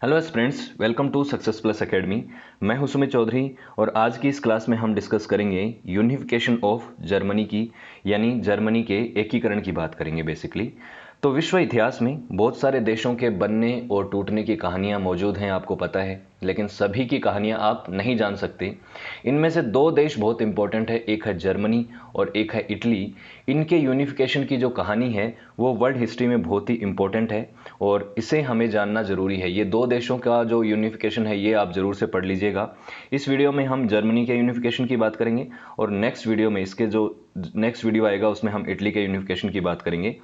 Hello students, welcome to success plus academy. मैं हूं सुमित चौधरी और आज की इस क्लास में हम डिस्कस करेंगे यूनिफिकेशन ऑफ जर्मनी की, यानी जर्मनी के एकीकरण की बात करेंगे बेसिकली। तो विश्व इतिहास में बहुत सारे देशों के बनने और टूटने की कहानियां मौजूद हैं, आपको पता है, लेकिन सभी की कहानियां आप नहीं जान सकते। इनमें से दो देश बहुत इंपॉर्टेंट है, एक है जर्मनी और एक है इटली। इनके यूनिफिकेशन की जो कहानी है वो वर्ल्ड हिस्ट्री में बहुत ही इंपॉर्टेंट है और इसे हमें जानना ज़रूरी है। ये दो देशों का जो यूनिफिकेशन है ये आप ज़रूर से पढ़ लीजिएगा। इस वीडियो में हम जर्मनी के यूनिफिकेशन की बात करेंगे और नेक्स्ट वीडियो में इसके जो नेक्स्ट वीडियो आएगा उसमें हम इटली के यूनिफिकेशन की बात करेंगे।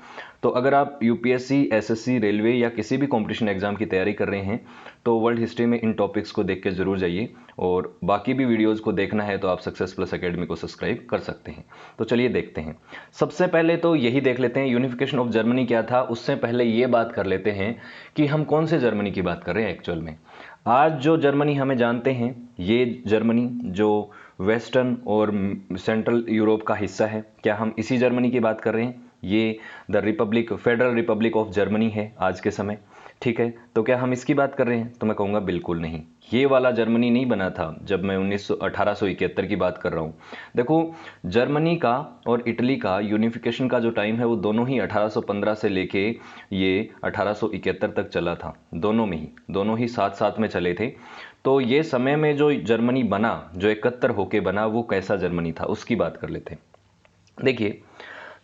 तो अगर आप यूपीएससी, एसएससी, रेलवे या किसी भी कॉम्पिटिशन एग्जाम की तैयारी कर रहे हैं तो वर्ल्ड हिस्ट्री में इन टॉपिक्स को देख के ज़रूर जाइए, और बाकी भी वीडियोज़ को देखना है तो आप सक्सेस प्लस एकेडमी को सब्सक्राइब कर सकते हैं। तो चलिए देखते हैं। सबसे पहले तो यही देख लेते हैं यूनिफिकेशन ऑफ जर्मनी क्या था। उससे पहले ये बात कर लेते हैं कि हम कौन से जर्मनी की बात कर रहे हैं एक्चुअल में। आज जो जर्मनी हमें जानते हैं, ये जर्मनी जो वेस्टर्न और सेंट्रल यूरोप का हिस्सा है, क्या हम इसी जर्मनी की बात कर रहे हैं? ये the Republic, federal Republic of Germany है आज के समय, ठीक है। तो क्या हम इसकी बात कर रहे हैं? तो मैं कहूँगा बिल्कुल नहीं। ये वाला जर्मनी नहीं बना था जब मैं 1871 की बात कर रहा हूँ। देखो, जर्मनी का और इटली का यूनिफिकेशन का जो टाइम है वो दोनों ही 1815 से लेके ये 1871 तक चला था। दोनों ही साथ साथ में चले थे। तो ये समय में जो जर्मनी बना, जो एकत्र होके बना, वो कैसा जर्मनी था उसकी बात कर लेते हैं। देखिए,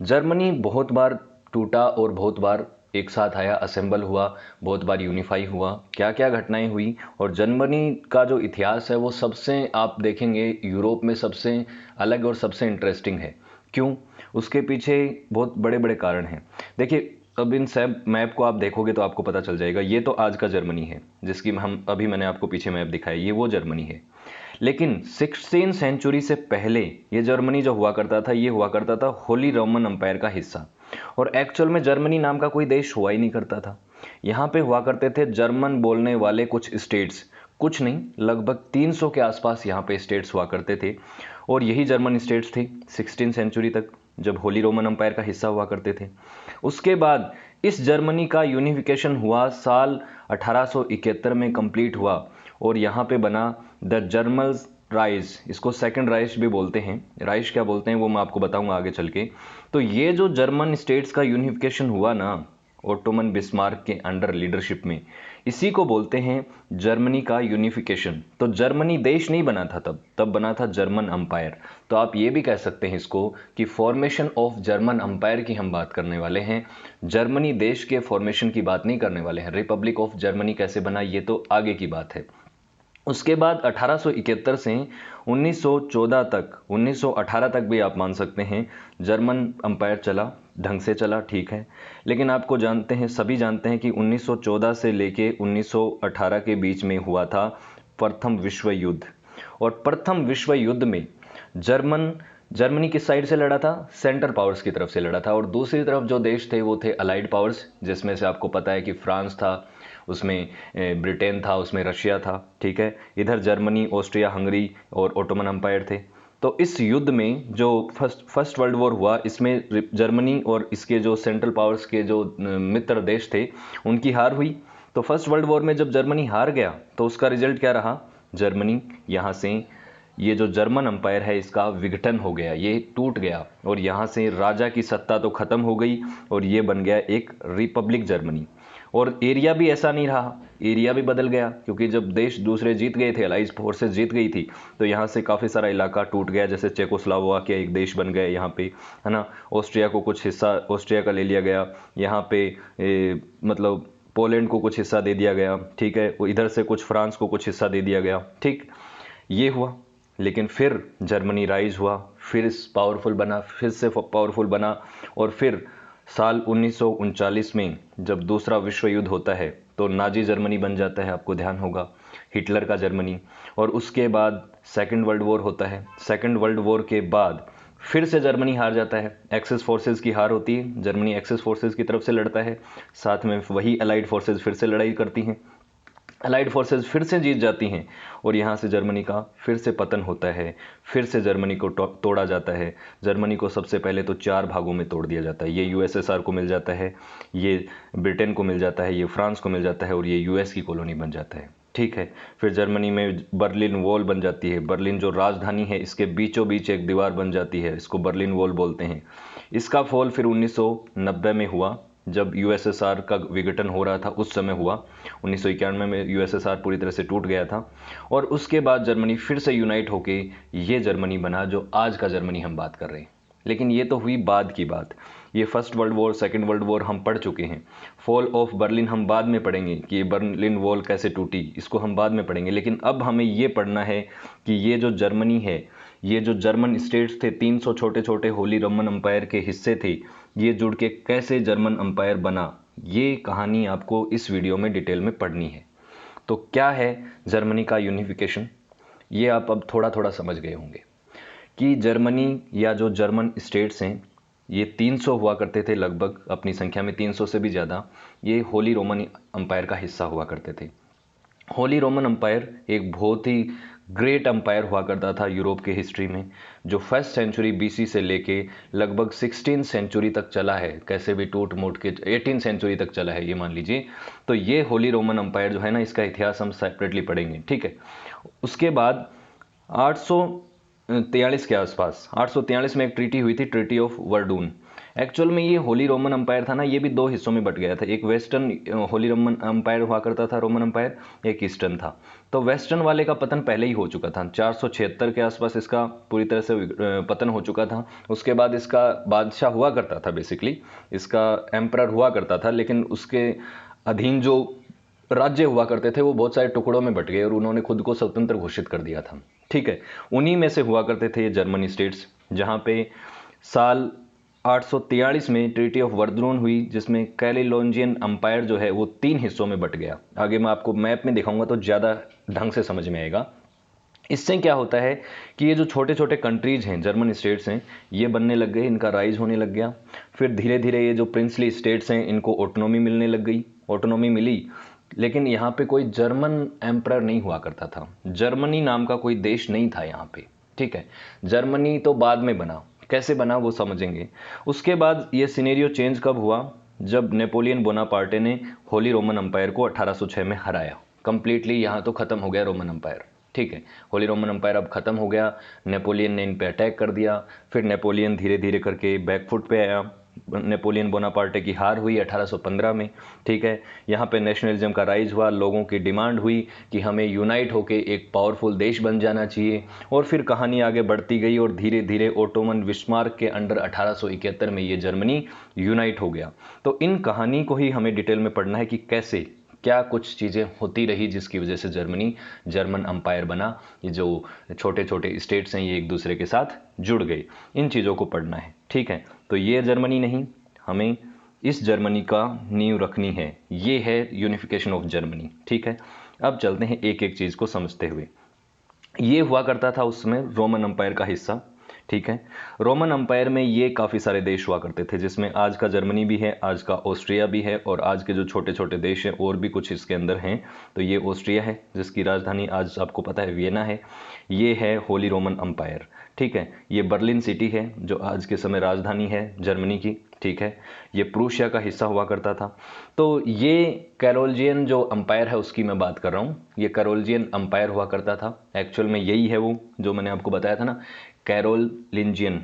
जर्मनी बहुत बार टूटा और बहुत बार एक साथ आया, असेंबल हुआ, बहुत बार यूनिफाई हुआ, क्या क्या घटनाएं हुई। और जर्मनी का जो इतिहास है वो सबसे, आप देखेंगे, यूरोप में सबसे अलग और सबसे इंटरेस्टिंग है। क्यों? उसके पीछे बहुत बड़े बड़े कारण हैं। देखिए, अब इन सब मैप को आप देखोगे तो आपको पता चल जाएगा। ये तो आज का जर्मनी है जिसकी हम अभी, मैंने आपको पीछे मैप दिखाया, ये वो जर्मनी है। लेकिन 16 सेंचुरी से पहले ये जर्मनी जो हुआ करता था, ये हुआ करता था होली रोमन अंपायर का हिस्सा। और एक्चुअल में जर्मनी नाम का कोई देश हुआ ही नहीं करता था। यहाँ पे हुआ करते थे जर्मन बोलने वाले कुछ स्टेट्स, कुछ नहीं, लगभग 300 के आसपास यहाँ पे स्टेट्स हुआ करते थे। और यही जर्मन स्टेट्स थे 16 सेंचुरी तक, जब होली रोमन अंपायर का हिस्सा हुआ करते थे। उसके बाद इस जर्मनी का यूनिफिकेशन हुआ, साल 1871 में कंप्लीट हुआ और यहाँ पे बना द जर्मन राइज। इसको सेकंड राइज भी बोलते हैं। राइज क्या बोलते हैं वो मैं आपको बताऊंगा आगे चल के। तो ये जो जर्मन स्टेट्स का यूनिफिकेशन हुआ ना, ओटोमन बिस्मार्क के अंडर लीडरशिप में, इसी को बोलते हैं जर्मनी का यूनिफिकेशन। तो जर्मनी देश नहीं बना था तब बना था जर्मन अंपायर। तो आप ये भी कह सकते हैं इसको कि फॉर्मेशन ऑफ जर्मन अंपायर की हम बात करने वाले हैं। जर्मनी देश के फॉर्मेशन की बात नहीं करने वाले हैं। रिपब्लिक ऑफ जर्मनी कैसे बना ये तो आगे की बात है। उसके बाद 1871 से 1914 तक, 1918 तक भी आप मान सकते हैं, जर्मन अंपायर चला, ढंग से चला, ठीक है। लेकिन आपको जानते हैं, सभी जानते हैं कि 1914 से लेके 1918 के बीच में हुआ था प्रथम विश्व युद्ध। और प्रथम विश्व युद्ध में जर्मनी किस साइड से लड़ा था? सेंट्रल पावर्स की तरफ से लड़ा था। और दूसरी तरफ जो देश थे वो थे अलाइड पावर्स, जिसमें से आपको पता है कि फ्रांस था, उसमें ब्रिटेन था, उसमें रशिया था, ठीक है। इधर जर्मनी, ऑस्ट्रिया, हंगरी और ओटोमन अंपायर थे। तो इस युद्ध में जो फर्स्ट वर्ल्ड वॉर हुआ, इसमें जर्मनी और इसके जो सेंट्रल पावर्स के जो मित्र देश थे उनकी हार हुई। तो फर्स्ट वर्ल्ड वॉर में जब जर्मनी हार गया तो उसका रिजल्ट क्या रहा? जर्मनी यहाँ से, ये जो जर्मन अंपायर है इसका विघटन हो गया, ये टूट गया और यहाँ से राजा की सत्ता तो खत्म हो गई और ये बन गया एक रिपब्लिक जर्मनी। और एरिया भी ऐसा नहीं रहा, एरिया भी बदल गया, क्योंकि जब देश दूसरे जीत गए थे, अलाइज फोर्सेस जीत गई थी, तो यहाँ से काफ़ी सारा इलाका टूट गया। जैसे चेकोस्लोवाकिया एक देश बन गया यहाँ पे, है ना। ऑस्ट्रिया को कुछ हिस्सा ऑस्ट्रिया का ले लिया गया, यहाँ पे मतलब पोलैंड को कुछ हिस्सा दे दिया गया, ठीक है। इधर से कुछ फ्रांस को कुछ हिस्सा दे दिया गया, ठीक, ये हुआ। लेकिन फिर जर्मनी राइज हुआ, फिर पावरफुल बना, फिर से पावरफुल बना। और फिर साल 1939 में जब दूसरा विश्व युद्ध होता है तो नाजी जर्मनी बन जाता है, आपको ध्यान होगा, हिटलर का जर्मनी। और उसके बाद सेकंड वर्ल्ड वॉर होता है। सेकंड वर्ल्ड वॉर के बाद फिर से जर्मनी हार जाता है, एक्सेस फोर्सेस की हार होती है, जर्मनी एक्सेस फोर्सेस की तरफ से लड़ता है, साथ में वही अलाइड फोर्सेस फिर से लड़ाई करती हैं। अलाइड फोर्सेस फिर से जीत जाती हैं और यहाँ से जर्मनी का फिर से पतन होता है, फिर से जर्मनी को तोड़ा जाता है। जर्मनी को सबसे पहले तो 4 भागों में तोड़ दिया जाता है। ये यूएसएसआर को मिल जाता है, ये ब्रिटेन को मिल जाता है, ये फ्रांस को मिल जाता है और ये यूएस की कॉलोनी बन जाता है। ठीक है, फिर जर्मनी में बर्लिन वॉल बन जाती है। बर्लिन जो राजधानी है इसके बीचों बीच एक दीवार बन जाती है, इसको बर्लिन वॉल बोलते हैं। इसका फॉल फिर 1990 में हुआ, जब यूएसएसआर का विघटन हो रहा था उस समय हुआ। 1991 में यूएसएसआर पूरी तरह से टूट गया था और उसके बाद जर्मनी फिर से यूनाइट होके ये जर्मनी बना जो आज का जर्मनी हम बात कर रहे हैं। लेकिन ये तो हुई बाद की बात। ये first world war, second world war हम पढ़ चुके हैं। फॉल ऑफ बर्लिन हम बाद में पढ़ेंगे कि बर्लिन वॉल कैसे टूटी, इसको हम बाद में पढ़ेंगे। लेकिन अब हमें ये पढ़ना है कि ये जो जर्मनी है, ये जो जर्मन स्टेट्स थे, 300 छोटे छोटे होली रोमन अंपायर के हिस्से थे, ये जुड़ के कैसे जर्मन अंपायर बना, ये कहानी आपको इस वीडियो में डिटेल में पढ़नी है। तो क्या है जर्मनी का यूनिफिकेशन, ये आप अब थोड़ा थोड़ा समझ गए होंगे कि जर्मनी या जो जर्मन स्टेट्स हैं ये 300 हुआ करते थे लगभग, अपनी संख्या में 300 से भी ज़्यादा। ये होली रोमन अंपायर का हिस्सा हुआ करते थे। होली रोमन अंपायर एक बहुत ही ग्रेट अंपायर हुआ करता था यूरोप के हिस्ट्री में, जो फर्स्ट सेंचुरी बीसी से लेके लगभग 16 सेंचुरी तक चला है, कैसे भी टूट मूट के 18 सेंचुरी तक चला है ये मान लीजिए। तो ये होली रोमन अंपायर जो है ना, इसका इतिहास हम सेपरेटली पढ़ेंगे। ठीक है, उसके बाद 843 के आसपास, 843 में एक ट्रीटी हुई थी, ट्रीटी ऑफ वर्डून। एक्चुअल में ये होली रोमन अंपायर था ना, ये भी 2 हिस्सों में बट गया था। एक वेस्टर्न होली रोमन अंपायर हुआ करता था, रोमन अंपायर, एक ईस्टर्न था। तो वेस्टर्न वाले का पतन पहले ही हो चुका था, 476 के आसपास इसका पूरी तरह से पतन हो चुका था। उसके बाद इसका बादशाह हुआ करता था, बेसिकली इसका एम्परर हुआ करता था, लेकिन उसके अधीन जो राज्य हुआ करते थे वो बहुत सारे टुकड़ों में बट गए और उन्होंने खुद को स्वतंत्र घोषित कर दिया था। ठीक है, उन्हीं में से हुआ करते थे ये जर्मनी स्टेट्स, जहाँ पे साल 843 में ट्रीटी ऑफ वर्दरून हुई, जिसमें कैलिलोंजियन अंपायर जो है वो 3 हिस्सों में बट गया। आगे मैं आपको मैप में दिखाऊंगा तो ज़्यादा ढंग से समझ में आएगा। इससे क्या होता है कि ये जो छोटे छोटे कंट्रीज हैं, जर्मन स्टेट्स हैं, ये बनने लग गए, इनका राइज होने लग गया। फिर धीरे धीरे ये जो प्रिंसली स्टेट्स हैं इनको ऑटोनॉमी मिलने लग गई, ऑटोनॉमी मिली। लेकिन यहाँ पे कोई जर्मन एम्परर नहीं हुआ करता था, जर्मनी नाम का कोई देश नहीं था यहाँ पे। ठीक है, जर्मनी तो बाद में बना, कैसे बना वो समझेंगे। उसके बाद ये सिनेरियो चेंज कब हुआ, जब नेपोलियन बोनापार्टे ने होली रोमन अंपायर को 1806 में हराया। कंप्लीटली यहाँ तो खत्म हो गया रोमन अंपायर। ठीक है, होली रोमन अंपायर अब खत्म हो गया, नेपोलियन ने इन पे अटैक कर दिया। फिर नेपोलियन धीरे धीरे करके बैकफुट पे आया। नेपोलियन बोनापार्टे की हार हुई 1815 में। ठीक है, यहाँ पे नेशनलिज्म का राइज हुआ, लोगों की डिमांड हुई कि हमें यूनाइट होके एक पावरफुल देश बन जाना चाहिए। और फिर कहानी आगे बढ़ती गई और धीरे धीरे ओटोमन बिस्मार्क के अंडर 1871 में ये जर्मनी यूनाइट हो गया। तो इन कहानी को ही हमें डिटेल में पढ़ना है कि कैसे क्या कुछ चीज़ें होती रही जिसकी वजह से जर्मनी जर्मन अंपायर बना। ये जो छोटे छोटे स्टेट्स हैं ये एक दूसरे के साथ जुड़ गए, इन चीज़ों को पढ़ना है। ठीक है, तो ये जर्मनी नहीं, हमें इस जर्मनी का नींव रखनी है, ये है यूनिफिकेशन ऑफ जर्मनी। ठीक है, अब चलते हैं एक एक चीज़ को समझते हुए। ये हुआ करता था उसमें रोमन अंपायर का हिस्सा। ठीक है, रोमन अंपायर में ये काफ़ी सारे देश हुआ करते थे, जिसमें आज का जर्मनी भी है, आज का ऑस्ट्रिया भी है, और आज के जो छोटे छोटे देश हैं और भी कुछ इसके अंदर हैं। तो ये ऑस्ट्रिया है जिसकी राजधानी आज आपको पता है वियना है। ये है होली रोमन अंपायर। ठीक है, ये बर्लिन सिटी है जो आज के समय राजधानी है जर्मनी की। ठीक है, ये प्रूशिया का हिस्सा हुआ करता था। तो ये कैरोलिजियन जो अंपायर है उसकी मैं बात कर रहा हूँ, ये कैरोलिजियन अंपायर हुआ करता था। एक्चुअल में यही है वो जो मैंने आपको बताया था ना, कैरोलिंजियन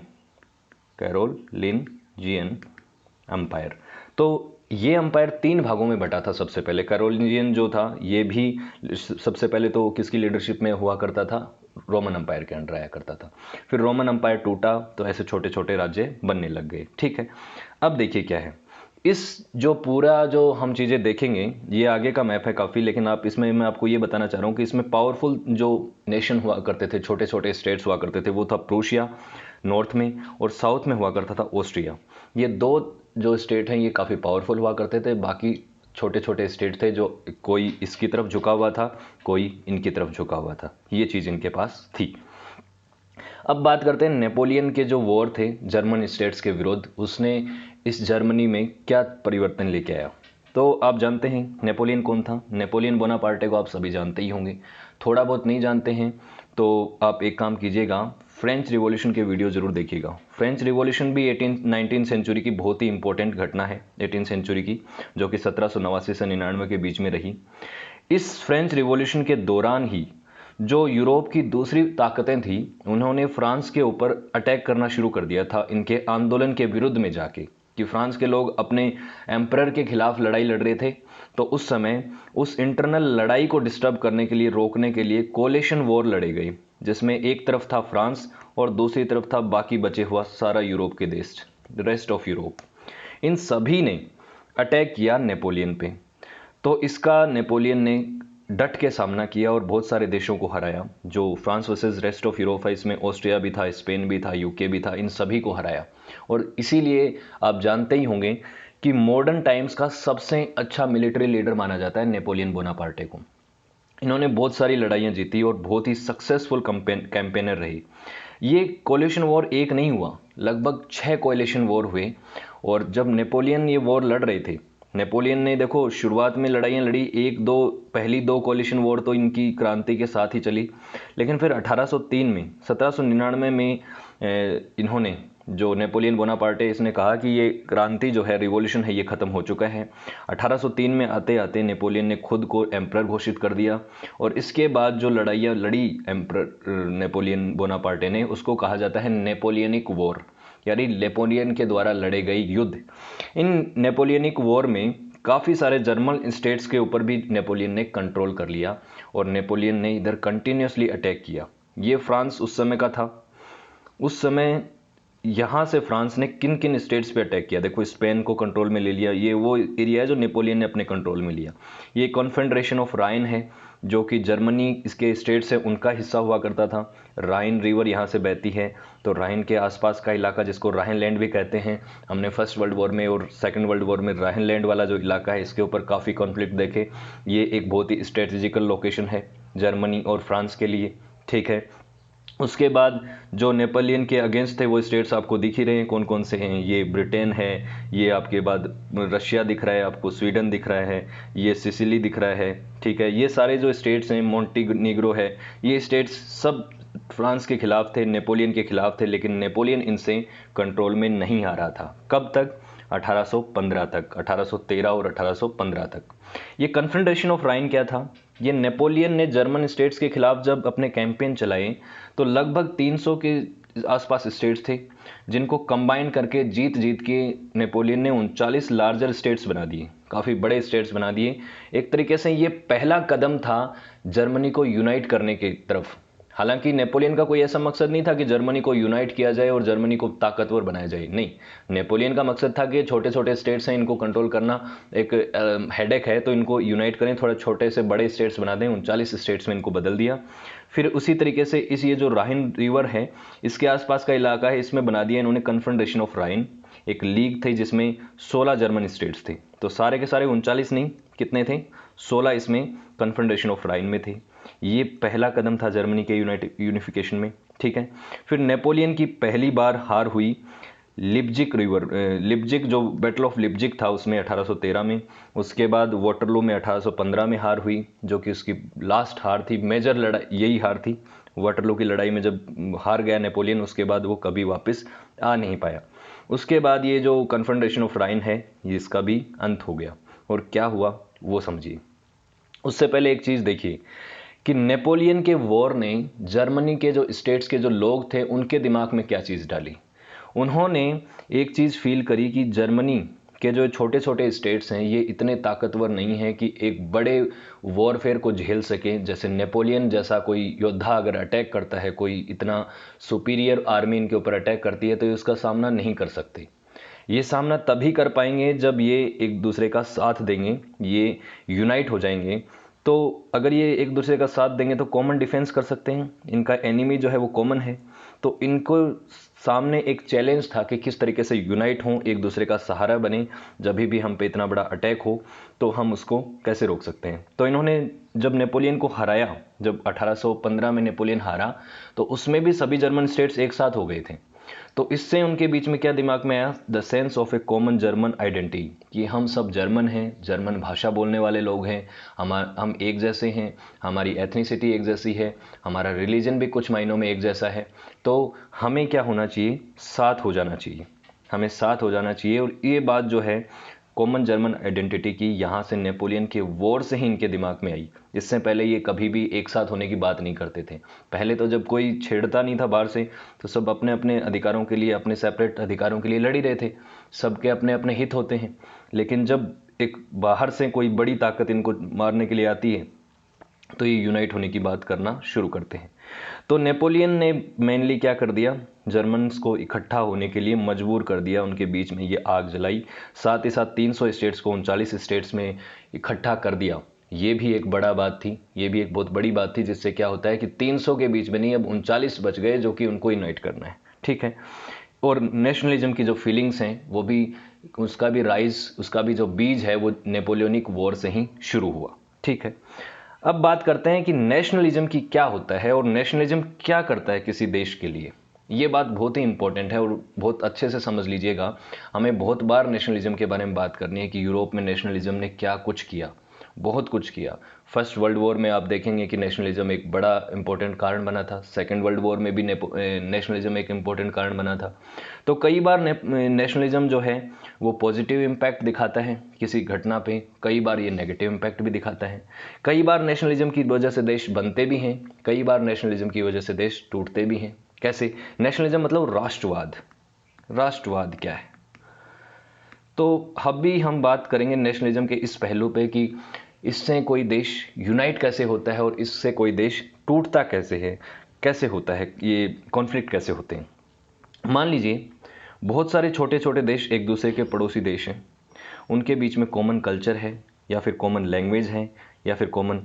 अंपायर। तो ये अंपायर 3 भागों में बटा था। सबसे पहले कैरोलिंजियन जो था ये भी सबसे पहले तो किसकी लीडरशिप में हुआ करता था, रोमन अंपायर के अंडर आया करता था। फिर रोमन अंपायर टूटा तो ऐसे छोटे छोटे राज्य बनने लग गए। ठीक है, अब देखिए क्या है, इस जो पूरा जो हम चीज़ें देखेंगे ये आगे का मैप है काफ़ी, लेकिन आप इसमें मैं आपको ये बताना चाह रहा हूँ कि इसमें पावरफुल जो नेशन हुआ करते थे, छोटे छोटे स्टेट्स हुआ करते थे, वो था प्रूशिया नॉर्थ में, और साउथ में हुआ करता था ऑस्ट्रिया। ये 2 जो स्टेट हैं ये काफ़ी पावरफुल हुआ करते थे। बाकी छोटे छोटे स्टेट थे जो कोई इसकी तरफ झुका हुआ था, कोई इनकी तरफ झुका हुआ था, ये चीज़ इनके पास थी। अब बात करते हैं नेपोलियन के जो वॉर थे जर्मन स्टेट्स के विरुद्ध, उसने इस जर्मनी में क्या परिवर्तन लेके आया। तो आप जानते हैं नेपोलियन कौन था? नेपोलियन बोनापार्टे को आप सभी जानते ही होंगे। थोड़ा बहुत नहीं जानते हैं तो आप एक काम कीजिएगा, फ्रेंच रिवॉल्यूशन के वीडियो जरूर देखिएगा। फ्रेंच रिवॉल्यूशन भी 19 सेंचुरी की बहुत ही इंपॉर्टेंट घटना है, 18 सेंचुरी की, जो कि 1789 से 99 के बीच में रही। इस फ्रेंच रिवॉल्यूशन के दौरान ही जो यूरोप की दूसरी ताकतें थी, उन्होंने फ्रांस के ऊपर अटैक करना शुरू कर दिया था इनके आंदोलन के विरुद्ध में जाके, कि फ्रांस के लोग अपने एम्परर के खिलाफ लड़ाई लड़ रहे थे। तो उस समय उस इंटरनल लड़ाई को डिस्टर्ब करने के लिए, रोकने के लिए कोलिशन वॉर लड़े गए, जिसमें एक तरफ था फ्रांस और दूसरी तरफ था बाकी बचे हुआ सारा यूरोप के देश, रेस्ट ऑफ यूरोप। इन सभी ने अटैक किया नेपोलियन पे। तो इसका नेपोलियन ने डट के सामना किया और बहुत सारे देशों को हराया। जो France versus rest of Europe है, इसमें ऑस्ट्रिया भी था, स्पेन भी था, यूके भी था, इन सभी को हराया। और इसीलिए आप जानते ही होंगे कि मॉडर्न टाइम्स का सबसे अच्छा मिलिट्री लीडर माना जाता है नेपोलियन बोनापार्टे को। इन्होंने बहुत सारी लड़ाइयाँ जीती और बहुत ही सक्सेसफुल कैंपेनर रही। ये कोलिशन वॉर एक नहीं हुआ, लगभग 6 कोलिशन वॉर हुए। और जब नेपोलियन ये वॉर लड़ रहे थे, नेपोलियन ने देखो शुरुआत में लड़ाइयाँ लड़ी, एक दो, पहली 2 कोलिशन वॉर तो इनकी क्रांति के साथ ही चली। लेकिन फिर 1803 में, 1799 में इन्होंने, जो नेपोलियन बोनापार्टे, इसने कहा कि ये क्रांति जो है, रिवॉल्यूशन है, ये ख़त्म हो चुका है। 1803 में आते आते नेपोलियन ने खुद को एम्परर घोषित कर दिया। और इसके बाद जो लड़ाइयाँ लड़ी एम्परर नेपोलियन बोनापार्टे ने, उसको कहा जाता है नेपोलियनिक वॉर, यानी नेपोलियन के द्वारा लड़े गए युद्ध। इन नेपोलियनिक वॉर में काफ़ी सारे जर्मन स्टेट्स के ऊपर भी नेपोलियन ने कंट्रोल कर लिया और नेपोलियन ने इधर कंटिन्यूसली अटैक किया। ये फ्रांस उस समय का था। उस समय यहाँ से फ्रांस ने किन किन स्टेट्स पे अटैक किया, देखो स्पेन को कंट्रोल में ले लिया, ये वो एरिया है जो नेपोलियन ने अपने कंट्रोल में लिया। ये कॉन्फेडरेशन ऑफ राइन है, जो कि जर्मनी इसके स्टेट्स है उनका हिस्सा हुआ करता था। राइन रिवर यहाँ से बहती है, तो राइन के आसपास का इलाका, जिसको राइनलैंड भी कहते हैं, हमने फर्स्ट वर्ल्ड वॉर में और सेकेंड वर्ल्ड वॉर में राइनलैंड वाला जो इलाका है, इसके ऊपर काफ़ी कॉन्फ्लिक्ट देखे। ये एक बहुत ही स्ट्रेटेजिकल लोकेशन है जर्मनी और फ्रांस के लिए, ठीक है। उसके बाद जो नेपोलियन के अगेंस्ट थे वो स्टेट्स आपको दिख ही रहे हैं कौन कौन से हैं। ये ब्रिटेन है, ये आपके बाद रशिया दिख रहा है आपको, स्वीडन दिख रहा है, ये सिसिली दिख रहा है, ठीक है। ये सारे जो स्टेट्स हैं, मोंटीनीग्रो है, ये स्टेट्स सब फ्रांस के खिलाफ थे, नेपोलियन के खिलाफ थे। लेकिन नेपोलियन इनसे कंट्रोल में नहीं आ रहा था। कब तक? 1815 तक, 1813 और 1815 तक। ये कन्फेडरेशन ऑफ राइन क्या था? ये नेपोलियन ने जर्मन स्टेट्स के खिलाफ जब अपने कैंपेन चलाए तो लगभग 300 के आसपास स्टेट्स थे, जिनको कंबाइन करके जीत जीत के नेपोलियन ने 39 लार्जर स्टेट्स बना दिए, काफ़ी बड़े स्टेट्स बना दिए। एक तरीके से ये पहला कदम था जर्मनी को यूनाइट करने की तरफ। हालांकि नेपोलियन का कोई ऐसा मकसद नहीं था कि जर्मनी को यूनाइट किया जाए और जर्मनी को ताकतवर बनाया जाए, नहीं। नेपोलियन का मकसद था कि छोटे छोटे स्टेट्स हैं, इनको कंट्रोल करना एक हेडेक है, तो इनको यूनाइट करें, थोड़े छोटे से बड़े स्टेट्स बना दें। 39 स्टेट्स में इनको बदल दिया। फिर उसी तरीके से इस ये जो राइन रिवर है, इसके आसपास का इलाका है, इसमें बना दिया इन्होंने कन्फेडरेशन ऑफ राइन। एक लीग थी जिसमें 16 जर्मन स्टेट्स थे, तो सारे के सारे 39 नहीं, कितने थे? 16 इसमें कन्फेडरेशन ऑफ राइन में थे। ये पहला कदम था जर्मनी के यूनिफिकेशन में, ठीक है। फिर नेपोलियन की पहली बार हार हुई लिप्जिक रिवर, लिप्जिक जो बैटल ऑफ लिप्जिक था उसमें 1813 में। उसके बाद वाटरलू में 1815 में हार हुई, जो कि उसकी लास्ट हार थी, मेजर लड़ाई यही हार थी। वाटरलू की लड़ाई में जब हार गया नेपोलियन, उसके बाद वो कभी वापस आ नहीं पाया। उसके बाद ये जो कन्फेडरेशन ऑफ राइन है, इसका भी अंत हो गया। और क्या हुआ वो समझिए। उससे पहले एक चीज़ देखिए कि नेपोलियन के वॉर ने जर्मनी के जो स्टेट्स के जो लोग थे उनके दिमाग में क्या चीज़ डाली। उन्होंने एक चीज़ फील करी कि जर्मनी के जो छोटे छोटे स्टेट्स हैं ये इतने ताकतवर नहीं हैं कि एक बड़े वॉरफेयर को झेल सके। जैसे नेपोलियन जैसा कोई योद्धा अगर अटैक करता है, कोई इतना सुपीरियर आर्मी इनके ऊपर अटैक करती है, तो ये उसका सामना नहीं कर सकते। ये सामना तभी कर पाएंगे जब ये एक दूसरे का साथ देंगे, ये यूनाइट हो जाएंगे। तो अगर ये एक दूसरे का साथ देंगे तो कॉमन डिफेंस कर सकते हैं। इनका एनिमी जो है वो कॉमन है, तो इनको सामने एक चैलेंज था कि किस तरीके से यूनाइट हों, एक दूसरे का सहारा बने। जब भी हम पे इतना बड़ा अटैक हो तो हम उसको कैसे रोक सकते हैं। तो इन्होंने जब नेपोलियन को हराया, जब 1815 में नेपोलियन हारा, तो उसमें भी सभी जर्मन स्टेट्स एक साथ हो गए थे। तो इससे उनके बीच में क्या दिमाग में आया, the sense of A common German identity, कि हम सब जर्मन हैं, जर्मन भाषा बोलने वाले लोग हैं, हम एक जैसे हैं, हमारी एथनिसिटी एक जैसी है, हमारा रिलीजन भी कुछ मायनों में एक जैसा है, तो हमें क्या होना चाहिए, साथ हो जाना चाहिए, हमें साथ हो जाना चाहिए। और ये बात जो है कॉमन जर्मन आइडेंटिटी की, यहाँ से नेपोलियन के वॉर से ही इनके दिमाग में आई। इससे पहले ये कभी भी एक साथ होने की बात नहीं करते थे। पहले तो जब कोई छेड़ता नहीं था बाहर से, तो सब अपने अपने अधिकारों के लिए, अपने सेपरेट अधिकारों के लिए लड़ ही रहे थे, सबके अपने अपने हित होते हैं। लेकिन जब एक बाहर से कोई बड़ी ताकत इनको मारने के लिए आती है, तो ये यूनाइट होने की बात करना शुरू करते हैं। तो नेपोलियन ने मेनली क्या कर दिया, जर्मन्स को इकट्ठा होने के लिए मजबूर कर दिया, उनके बीच में ये आग जलाई, साथ ही साथ 300 स्टेट्स को 39 स्टेट्स में इकट्ठा कर दिया। ये भी एक बड़ा बात थी, ये भी एक बहुत बड़ी बात थी, जिससे क्या होता है कि 300 के बीच में नहीं, अब 39 बच गए जो कि उनको यूनाइट करना है, ठीक है। और नेशनलिज्म की जो फीलिंग्स हैं वो भी, उसका भी राइज, उसका भी जो बीज है वो नेपोलियनिक वॉर से ही शुरू हुआ, ठीक है। अब बात करते हैं कि नेशनलिज्म की क्या होता है और नेशनलिज्म क्या करता है किसी देश के लिए। ये बात बहुत ही इंपॉर्टेंट है और बहुत अच्छे से समझ लीजिएगा। हमें बहुत बार नेशनलिज्म के बारे में बात करनी है कि यूरोप में नेशनलिज्म ने क्या कुछ किया, बहुत कुछ किया। फर्स्ट वर्ल्ड वॉर में आप देखेंगे कि नेशनलिज्म एक बड़ा इंपॉर्टेंट कारण बना था। सेकेंड वर्ल्ड वॉर में भी नेशनलिज्म एक इंपॉर्टेंट कारण बना था। तो कई बार नेशनलिज्म जो है वो पॉजिटिव इम्पैक्ट दिखाता है किसी घटना पे, कई बार ये नेगेटिव इम्पैक्ट भी दिखाता है। कई बार नेशनलिज्म की वजह से देश बनते भी हैं, कई बार नेशनलिज्म की वजह से देश टूटते भी हैं। कैसे? नेशनलिज्म मतलब राष्ट्रवाद। राष्ट्रवाद क्या है? तो अभी हम बात करेंगे नेशनलिज्म के इस पहलू पे कि इससे कोई देश यूनाइट कैसे होता है और इससे कोई देश टूटता कैसे है, कैसे होता है, ये कॉन्फ्लिक्ट कैसे होते हैं। मान लीजिए बहुत सारे छोटे छोटे देश एक दूसरे के पड़ोसी देश हैं, उनके बीच में कॉमन कल्चर है, या फिर कॉमन लैंग्वेज है, या फिर कॉमन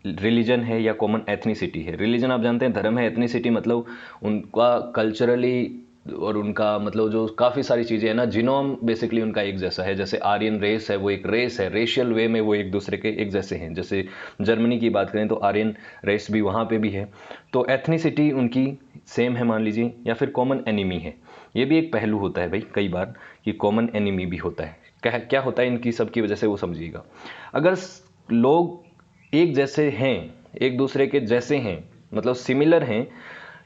रिलीजन है, या कॉमन एथनिसिटी है। रिलीजन आप जानते हैं धर्म है, एथनिसिटी मतलब उनका कल्चरली और उनका मतलब जो काफ़ी सारी चीज़ें हैं ना, जीनोम बेसिकली उनका एक जैसा है। जैसे आर्यन रेस है, वो एक रेस है, रेशियल वे में वो एक दूसरे के एक जैसे हैं। जैसे जर्मनी की बात करें तो आर्यन रेस भी वहाँ पे भी है, तो एथनिसिटी उनकी सेम है मान लीजिए। या फिर कॉमन एनिमी है, ये भी एक पहलू होता है भाई कई बार कि कॉमन एनिमी भी होता है। क्या होता है इनकी सब की वजह से, वो समझिएगा। अगर लोग एक जैसे हैं, एक दूसरे के जैसे हैं, मतलब सिमिलर हैं,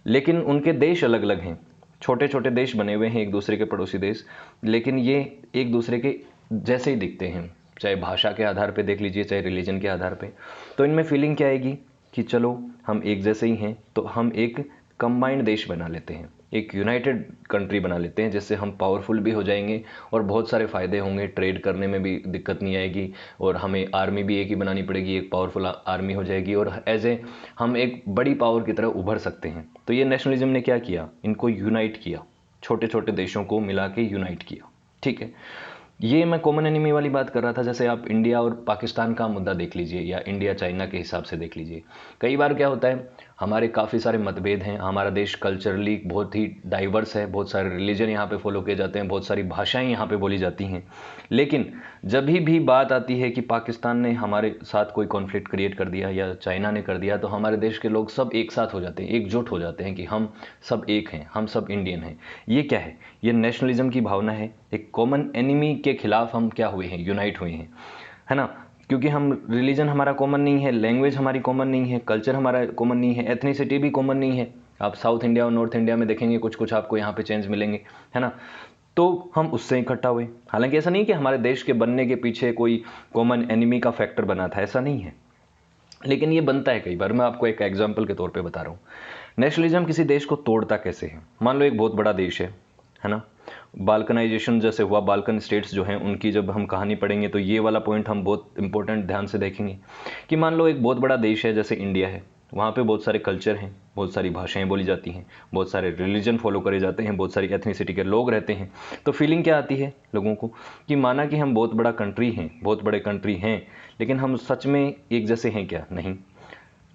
लेकिन उनके देश अलग अलग हैं, छोटे छोटे देश बने हुए हैं एक दूसरे के पड़ोसी देश, लेकिन ये एक दूसरे के जैसे ही दिखते हैं, चाहे भाषा के आधार पे देख लीजिए, चाहे रिलीजन के आधार पे, तो इनमें फीलिंग क्या आएगी कि चलो हम एक जैसे ही हैं, तो हम एक कंबाइंड देश बना लेते हैं, एक यूनाइटेड कंट्री बना लेते हैं, जिससे हम पावरफुल भी हो जाएंगे और बहुत सारे फ़ायदे होंगे। ट्रेड करने में भी दिक्कत नहीं आएगी, और हमें आर्मी भी एक ही बनानी पड़ेगी, एक पावरफुल आर्मी हो जाएगी, और एज ए हम एक बड़ी पावर की तरह उभर सकते हैं। तो ये नेशनलिज्म ने क्या किया, इनको यूनाइट किया, छोटे छोटे देशों को मिला के यूनाइट किया, ठीक है। ये मैं कॉमन एनिमी वाली बात कर रहा था। जैसे आप इंडिया और पाकिस्तान का मुद्दा देख लीजिए, या इंडिया चाइना के हिसाब से देख लीजिए। कई बार क्या होता है, हमारे काफ़ी सारे मतभेद हैं, हमारा देश कल्चरली बहुत ही डाइवर्स है, बहुत सारे रिलीजन यहाँ पे फॉलो किए जाते हैं, बहुत सारी भाषाएं यहाँ पे बोली जाती हैं। लेकिन जब भी बात आती है कि पाकिस्तान ने हमारे साथ कोई कॉन्फ्लिक्ट क्रिएट कर दिया या चाइना ने कर दिया, तो हमारे देश के लोग सब एक साथ हो जाते हैं, एकजुट हो जाते हैं कि हम सब एक हैं, हम सब इंडियन हैं। ये क्या है? ये नेशनलिज्म की भावना है। एक कॉमन एनिमी के खिलाफ हम क्या हुए हैं, यूनाइट हुए हैं, है ना। क्योंकि हम रिलीजन हमारा कॉमन नहीं है, लैंग्वेज हमारी कॉमन नहीं है, कल्चर हमारा कॉमन नहीं है, एथनिसिटी भी कॉमन नहीं है। आप साउथ इंडिया और नॉर्थ इंडिया में देखेंगे कुछ कुछ आपको यहाँ पे चेंज मिलेंगे, है ना। तो हम उससे इकट्ठा हुए। हालांकि ऐसा नहीं कि हमारे देश के बनने के पीछे कोई कॉमन एनिमी का फैक्टर बना था, ऐसा नहीं है, लेकिन ये बनता है कई बार। मैं आपको एक एग्जाम्पल के तौर पर बता रहा हूँ। नेशनलिज्म किसी देश को तोड़ता कैसे है। मान लो एक बहुत बड़ा देश है ना। बाल्कनाइजेशन जैसे हुआ, बाल्कन स्टेट्स जो हैं उनकी जब हम कहानी पढ़ेंगे तो ये वाला पॉइंट हम बहुत इंपॉर्टेंट ध्यान से देखेंगे कि मान लो एक बहुत बड़ा देश है जैसे इंडिया है, वहाँ पे बहुत सारे कल्चर हैं, बहुत सारी भाषाएं बोली जाती हैं, बहुत सारे रिलीजन फॉलो करे जाते हैं, बहुत सारी एथनिसिटी के लोग रहते हैं। तो फीलिंग क्या आती है लोगों को कि माना कि हम बहुत बड़ा कंट्री हैं, बहुत बड़े कंट्री हैं, लेकिन हम सच में एक जैसे हैं क्या? नहीं,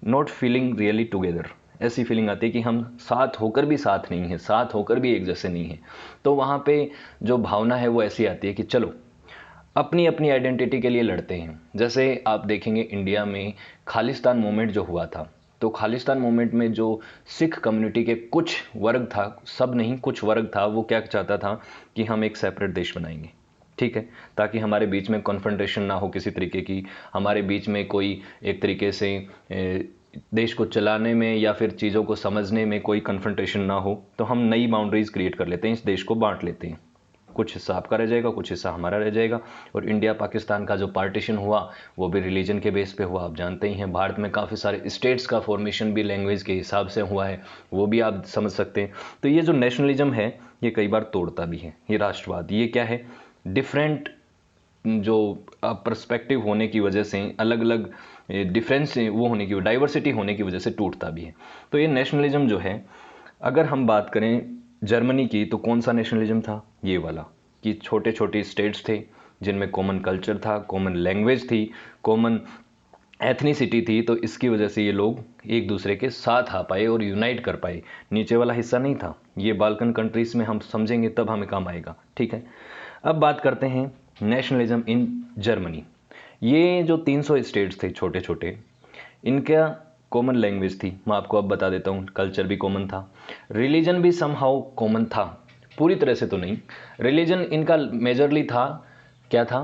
नॉट फीलिंग रियली टुगेदर। ऐसी फीलिंग आती है कि हम साथ होकर भी साथ नहीं हैं, साथ होकर भी एक जैसे नहीं हैं। तो वहाँ पे जो भावना है वो ऐसी आती है कि चलो अपनी अपनी आइडेंटिटी के लिए लड़ते हैं। जैसे आप देखेंगे इंडिया में खालिस्तान मूवमेंट जो हुआ था, तो खालिस्तान मूवमेंट में जो सिख कम्युनिटी के कुछ वर्ग था, सब नहीं कुछ वर्ग था, वो क्या चाहता था कि हम एक सेपरेट देश बनाएंगे, ठीक है, ताकि हमारे बीच में कॉन्फ्रंटेशन ना हो किसी तरीके की, हमारे बीच में कोई एक तरीके से देश को चलाने में या फिर चीज़ों को समझने में कोई कन्फ्रंटेशन ना हो, तो हम नई बाउंड्रीज क्रिएट कर लेते हैं, इस देश को बांट लेते हैं, कुछ हिस्सा आपका रह जाएगा, कुछ हिस्सा हमारा रह जाएगा। और इंडिया पाकिस्तान का जो पार्टीशन हुआ वो भी रिलीजन के बेस पे हुआ, आप जानते ही हैं। भारत में काफ़ी सारे स्टेट्स का फॉर्मेशन भी लैंग्वेज के हिसाब से हुआ है, वो भी आप समझ सकते हैं। तो ये जो नेशनलिज्म है ये कई बार तोड़ता भी है, ये राष्ट्रवाद, ये क्या है, डिफरेंट जो पर्सपेक्टिव होने की वजह से, अलग अलग डिफरेंस वो होने की, डाइवर्सिटी होने की वजह से टूटता भी है। तो ये नेशनलिज्म जो है, अगर हम बात करें जर्मनी की, तो कौन सा नेशनलिज्म था, ये वाला, कि छोटे छोटे स्टेट्स थे जिनमें कॉमन कल्चर था, कॉमन लैंग्वेज थी, कॉमन एथनिसिटी थी, तो इसकी वजह से ये लोग एक दूसरे के साथ आ पाए और यूनाइट कर पाए। नीचे वाला हिस्सा नहीं था, ये बाल्कन कंट्रीज में हम समझेंगे तब हमें काम आएगा, ठीक है। अब बात करते हैं नेशनलिज्म इन जर्मनी। ये जो 300 स्टेट्स थे छोटे छोटे, इनका कॉमन लैंग्वेज थी, मैं आपको अब बता देता हूँ, कल्चर भी कॉमन था, रिलीजन भी समहाउ कॉमन था, पूरी तरह से तो नहीं। रिलीजन इनका मेजरली था, क्या था,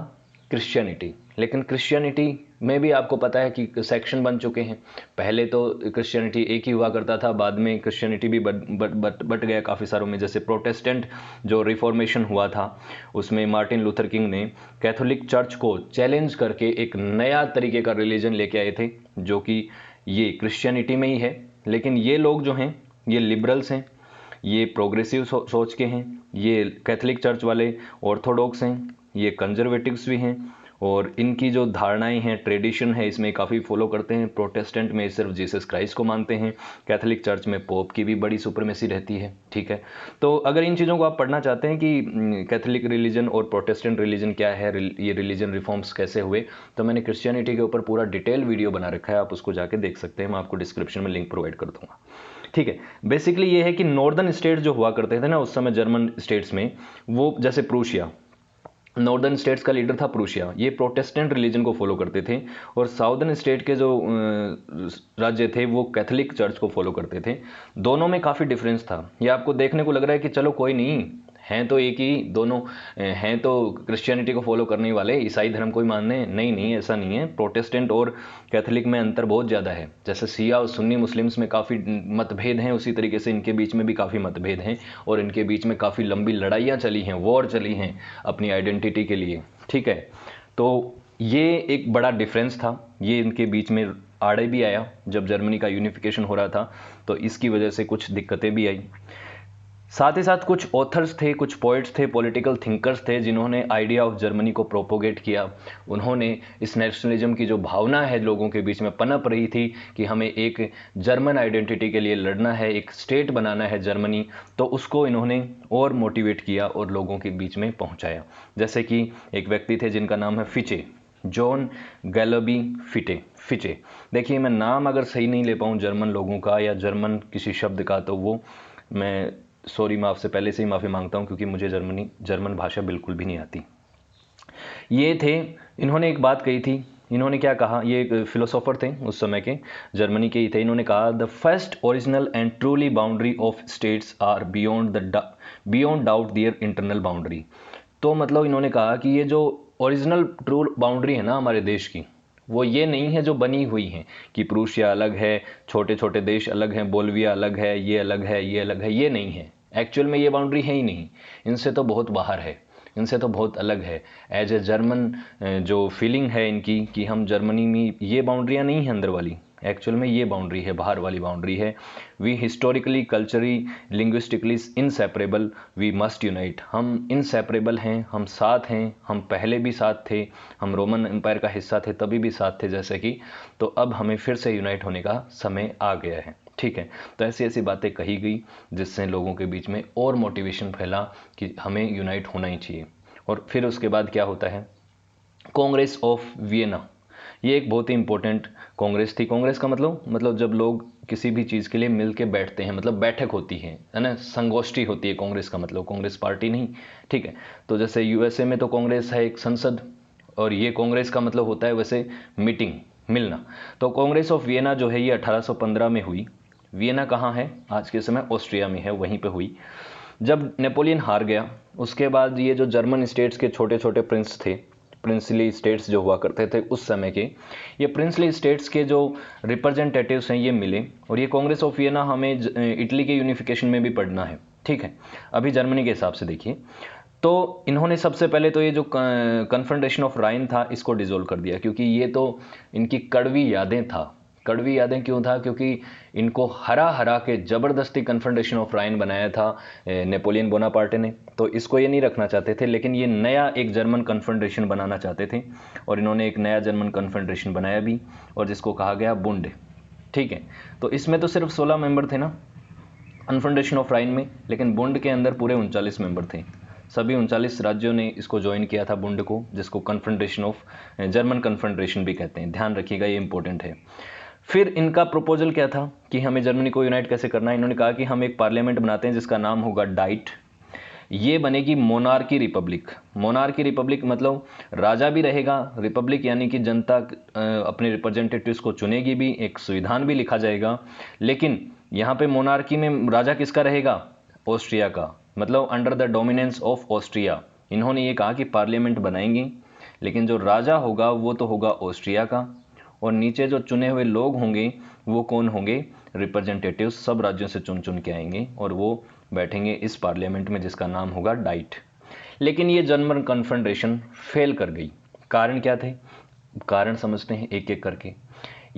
क्रिश्चियनिटी। लेकिन क्रिश्चियनिटी में भी आपको पता है कि सेक्शन बन चुके हैं। पहले तो क्रिश्चियनिटी एक ही हुआ करता था, बाद में क्रिश्चियनिटी भी बट गया काफ़ी सारों में। जैसे प्रोटेस्टेंट जो रिफॉर्मेशन हुआ था, उसमें मार्टिन लूथर किंग ने कैथोलिक चर्च को चैलेंज करके एक नया तरीके का रिलीजन लेके आए थे, जो कि ये क्रिश्चियनिटी में ही है। लेकिन ये लोग जो हैं, ये लिबरल्स हैं, ये प्रोग्रेसिव सोच के हैं, ये कैथोलिक चर्च वाले ऑर्थोडॉक्स हैं, ये कंजर्वेटिव्स भी हैं, और इनकी जो धारणाएं हैं, ट्रेडिशन है, इसमें काफ़ी फॉलो करते हैं। प्रोटेस्टेंट में सिर्फ जीसस क्राइस्ट को मानते हैं, कैथोलिक चर्च में पोप की भी बड़ी सुप्रीमेसी रहती है, ठीक है। तो अगर इन चीज़ों को आप पढ़ना चाहते हैं कि कैथोलिक रिलीजन और प्रोटेस्टेंट रिलीजन क्या है, ये रिलीजन रिफॉर्म्स कैसे हुए, तो मैंने क्रिश्चियनिटी के ऊपर पूरा डिटेल वीडियो बना रखा है, आप उसको जाके देख सकते हैं, मैं आपको डिस्क्रिप्शन में लिंक प्रोवाइड कर दूंगा, ठीक है। बेसिकली ये है कि नॉर्दर्न स्टेट जो हुआ करते थे ना उस समय जर्मन स्टेट्स में, वो जैसे प्रूशिया, नॉर्दर्न स्टेट्स का लीडर था प्रूशिया, ये प्रोटेस्टेंट रिलीजन को फॉलो करते थे, और साउदर्न स्टेट के जो राज्य थे वो कैथोलिक चर्च को फॉलो करते थे। दोनों में काफ़ी डिफरेंस था। ये आपको देखने को लग रहा है कि चलो कोई नहीं, हैं तो एक ही, दोनों हैं तो क्रिश्चियनिटी को फॉलो करने वाले, ईसाई धर्म को ही मानने, नहीं नहीं, ऐसा नहीं है। प्रोटेस्टेंट और कैथोलिक में अंतर बहुत ज़्यादा है। जैसे शिया और सुन्नी मुस्लिम्स में काफ़ी मतभेद हैं, उसी तरीके से इनके बीच में भी काफ़ी मतभेद हैं, और इनके बीच में काफ़ी लंबी लड़ाइयाँ चली हैं, वॉर चली हैं अपनी आइडेंटिटी के लिए, ठीक है। तो ये एक बड़ा डिफरेंस था, ये इनके बीच में आड़े भी आया जब जर्मनी का यूनिफिकेशन हो रहा था, तो इसकी वजह से कुछ दिक्कतें भी आई। साथ ही साथ कुछ ऑथर्स थे, कुछ पोइट्स थे, पॉलिटिकल थिंकर्स थे, जिन्होंने आइडिया ऑफ जर्मनी को प्रोपोगेट किया। उन्होंने इस नेशनलिज्म की जो भावना है लोगों के बीच में पनप रही थी कि हमें एक जर्मन आइडेंटिटी के लिए लड़ना है, एक स्टेट बनाना है जर्मनी, तो उसको इन्होंने और मोटिवेट किया और लोगों के बीच में पहुंचाया। जैसे कि एक व्यक्ति थे जिनका नाम है फिचे, जॉन गैलोबी फिचे। देखिए, मैं नाम अगर सही नहीं ले पाऊँ जर्मन लोगों का या जर्मन किसी शब्द का, तो वो मैं सॉरी, मैं आपसे पहले से ही माफ़ी मांगता हूँ, क्योंकि मुझे जर्मन भाषा बिल्कुल भी नहीं आती। ये थे, इन्होंने एक बात कही थी, इन्होंने क्या कहा, ये एक फिलोसोफर थे उस समय के, जर्मनी के ही थे। इन्होंने कहा, the first original and truly boundary of states are beyond doubt their internal boundary. तो मतलब इन्होंने कहा कि ये जो ओरिजिनल ट्रू बाउंड्री है ना हमारे देश की, वो ये नहीं है जो बनी हुई है कि प्रूशिया अलग है, छोटे छोटे देश अलग हैं, बोल्विया अलग है, ये अलग है, ये अलग है, ये नहीं है। एक्चुअल में ये बाउंड्री है ही नहीं, इनसे तो बहुत बाहर है, इनसे तो बहुत अलग है। एज ए जर्मन जो फीलिंग है इनकी कि हम जर्मनी में, ये बाउंड्रियाँ नहीं हैं अंदर वाली, एक्चुअल में ये बाउंड्री है, बाहर वाली बाउंड्री है। We historically, culturally, linguistically inseparable, we must unite. हम इनसेपरेबल हैं, हम साथ हैं, हम पहले भी साथ थे, हम रोमन एम्पायर का हिस्सा थे तभी भी साथ थे जैसे कि, तो अब हमें फिर से यूनाइट होने का समय आ गया है, ठीक है। तो ऐसी ऐसी बातें कही गई जिससे लोगों के बीच में और मोटिवेशन फैला कि हमें यूनाइट होना ही चाहिए। और फिर उसके बाद क्या होता है, कांग्रेस ऑफ वियना, ये एक बहुत ही इंपॉर्टेंट कांग्रेस थी। कांग्रेस का मतलब जब लोग किसी भी चीज़ के लिए मिल के बैठते हैं, मतलब बैठक होती है ना, संगोष्ठी होती है कांग्रेस का मतलब, कांग्रेस पार्टी नहीं, ठीक है। तो जैसे यूएसए में तो कांग्रेस है एक संसद, और ये कांग्रेस का मतलब होता है वैसे मीटिंग, मिलना। तो कांग्रेस ऑफ वियना जो है ये 1815 में हुई। वियना कहाँ है? आज के समय ऑस्ट्रिया में है, वहीं पे हुई। जब नेपोलियन हार गया उसके बाद ये जो जर्मन स्टेट्स के छोटे छोटे प्रिंस थे, प्रिंसली स्टेट्स जो हुआ करते थे उस समय के, ये प्रिंसली स्टेट्स के जो रिप्रेजेंटेटिव्स हैं ये मिले। और ये कांग्रेस ऑफ वियना हमें इटली के यूनिफिकेशन में भी पढ़ना है, ठीक है। अभी जर्मनी के हिसाब से देखिए, तो इन्होंने सबसे पहले तो ये जो कन्फ्रंटेशन ऑफ राइन था इसको डिसॉल्व कर दिया, क्योंकि ये तो इनकी कड़वी यादें था। कड़वी यादें क्यों था? क्योंकि इनको हरा हरा के ज़बरदस्ती कन्फ्रंटेशन ऑफ राइन बनाया था नेपोलियन बोनापार्टे ने, तो इसको ये नहीं रखना चाहते थे। लेकिन ये नया एक जर्मन कन्फ्रंटेशन बनाना चाहते थे और इन्होंने एक नया जर्मन कन्फ्रंटेशन बनाया भी, और जिसको कहा गया बुंड, ठीक है। तो इसमें तो सिर्फ 16 मेंबर थे ना कन्फ्रंटेशन ऑफ राइन में, लेकिन बुंड के अंदर पूरे 39 मेंबर थे। सभी 39 राज्यों ने इसको ज्वाइन किया था बुंड को, जिसको कन्फ्रंटेशन ऑफ जर्मन कन्फ्रंटेशन भी कहते हैं। ध्यान रखिएगा, ये इंपॉर्टेंट है। फिर इनका प्रपोजल क्या था कि हमें जर्मनी को यूनाइट कैसे करना है? इन्होंने कहा कि हम एक पार्लियामेंट बनाते हैं जिसका नाम होगा डाइट। ये बनेगी मोनार्की रिपब्लिक। मोनार्की रिपब्लिक मतलब राजा भी रहेगा, रिपब्लिक यानी कि जनता अपने रिप्रेजेंटेटिव्स को चुनेगी भी, एक संविधान भी लिखा जाएगा। लेकिन यहाँ पे मोनार्की में राजा किसका रहेगा? ऑस्ट्रिया का, मतलब under the dominance of Austria. इन्होंने ये कहा कि पार्लियामेंट बनाएंगे, लेकिन जो राजा होगा वो तो होगा ऑस्ट्रिया का, और नीचे जो चुने हुए लोग होंगे वो कौन होंगे? रिप्रेजेंटेटिव्स सब राज्यों से चुन चुन के आएंगे और वो बैठेंगे इस पार्लियामेंट में जिसका नाम होगा डाइट। लेकिन ये जर्मन कन्फ्रंटेशन फेल कर गई। कारण क्या थे? कारण समझते हैं एक एक करके।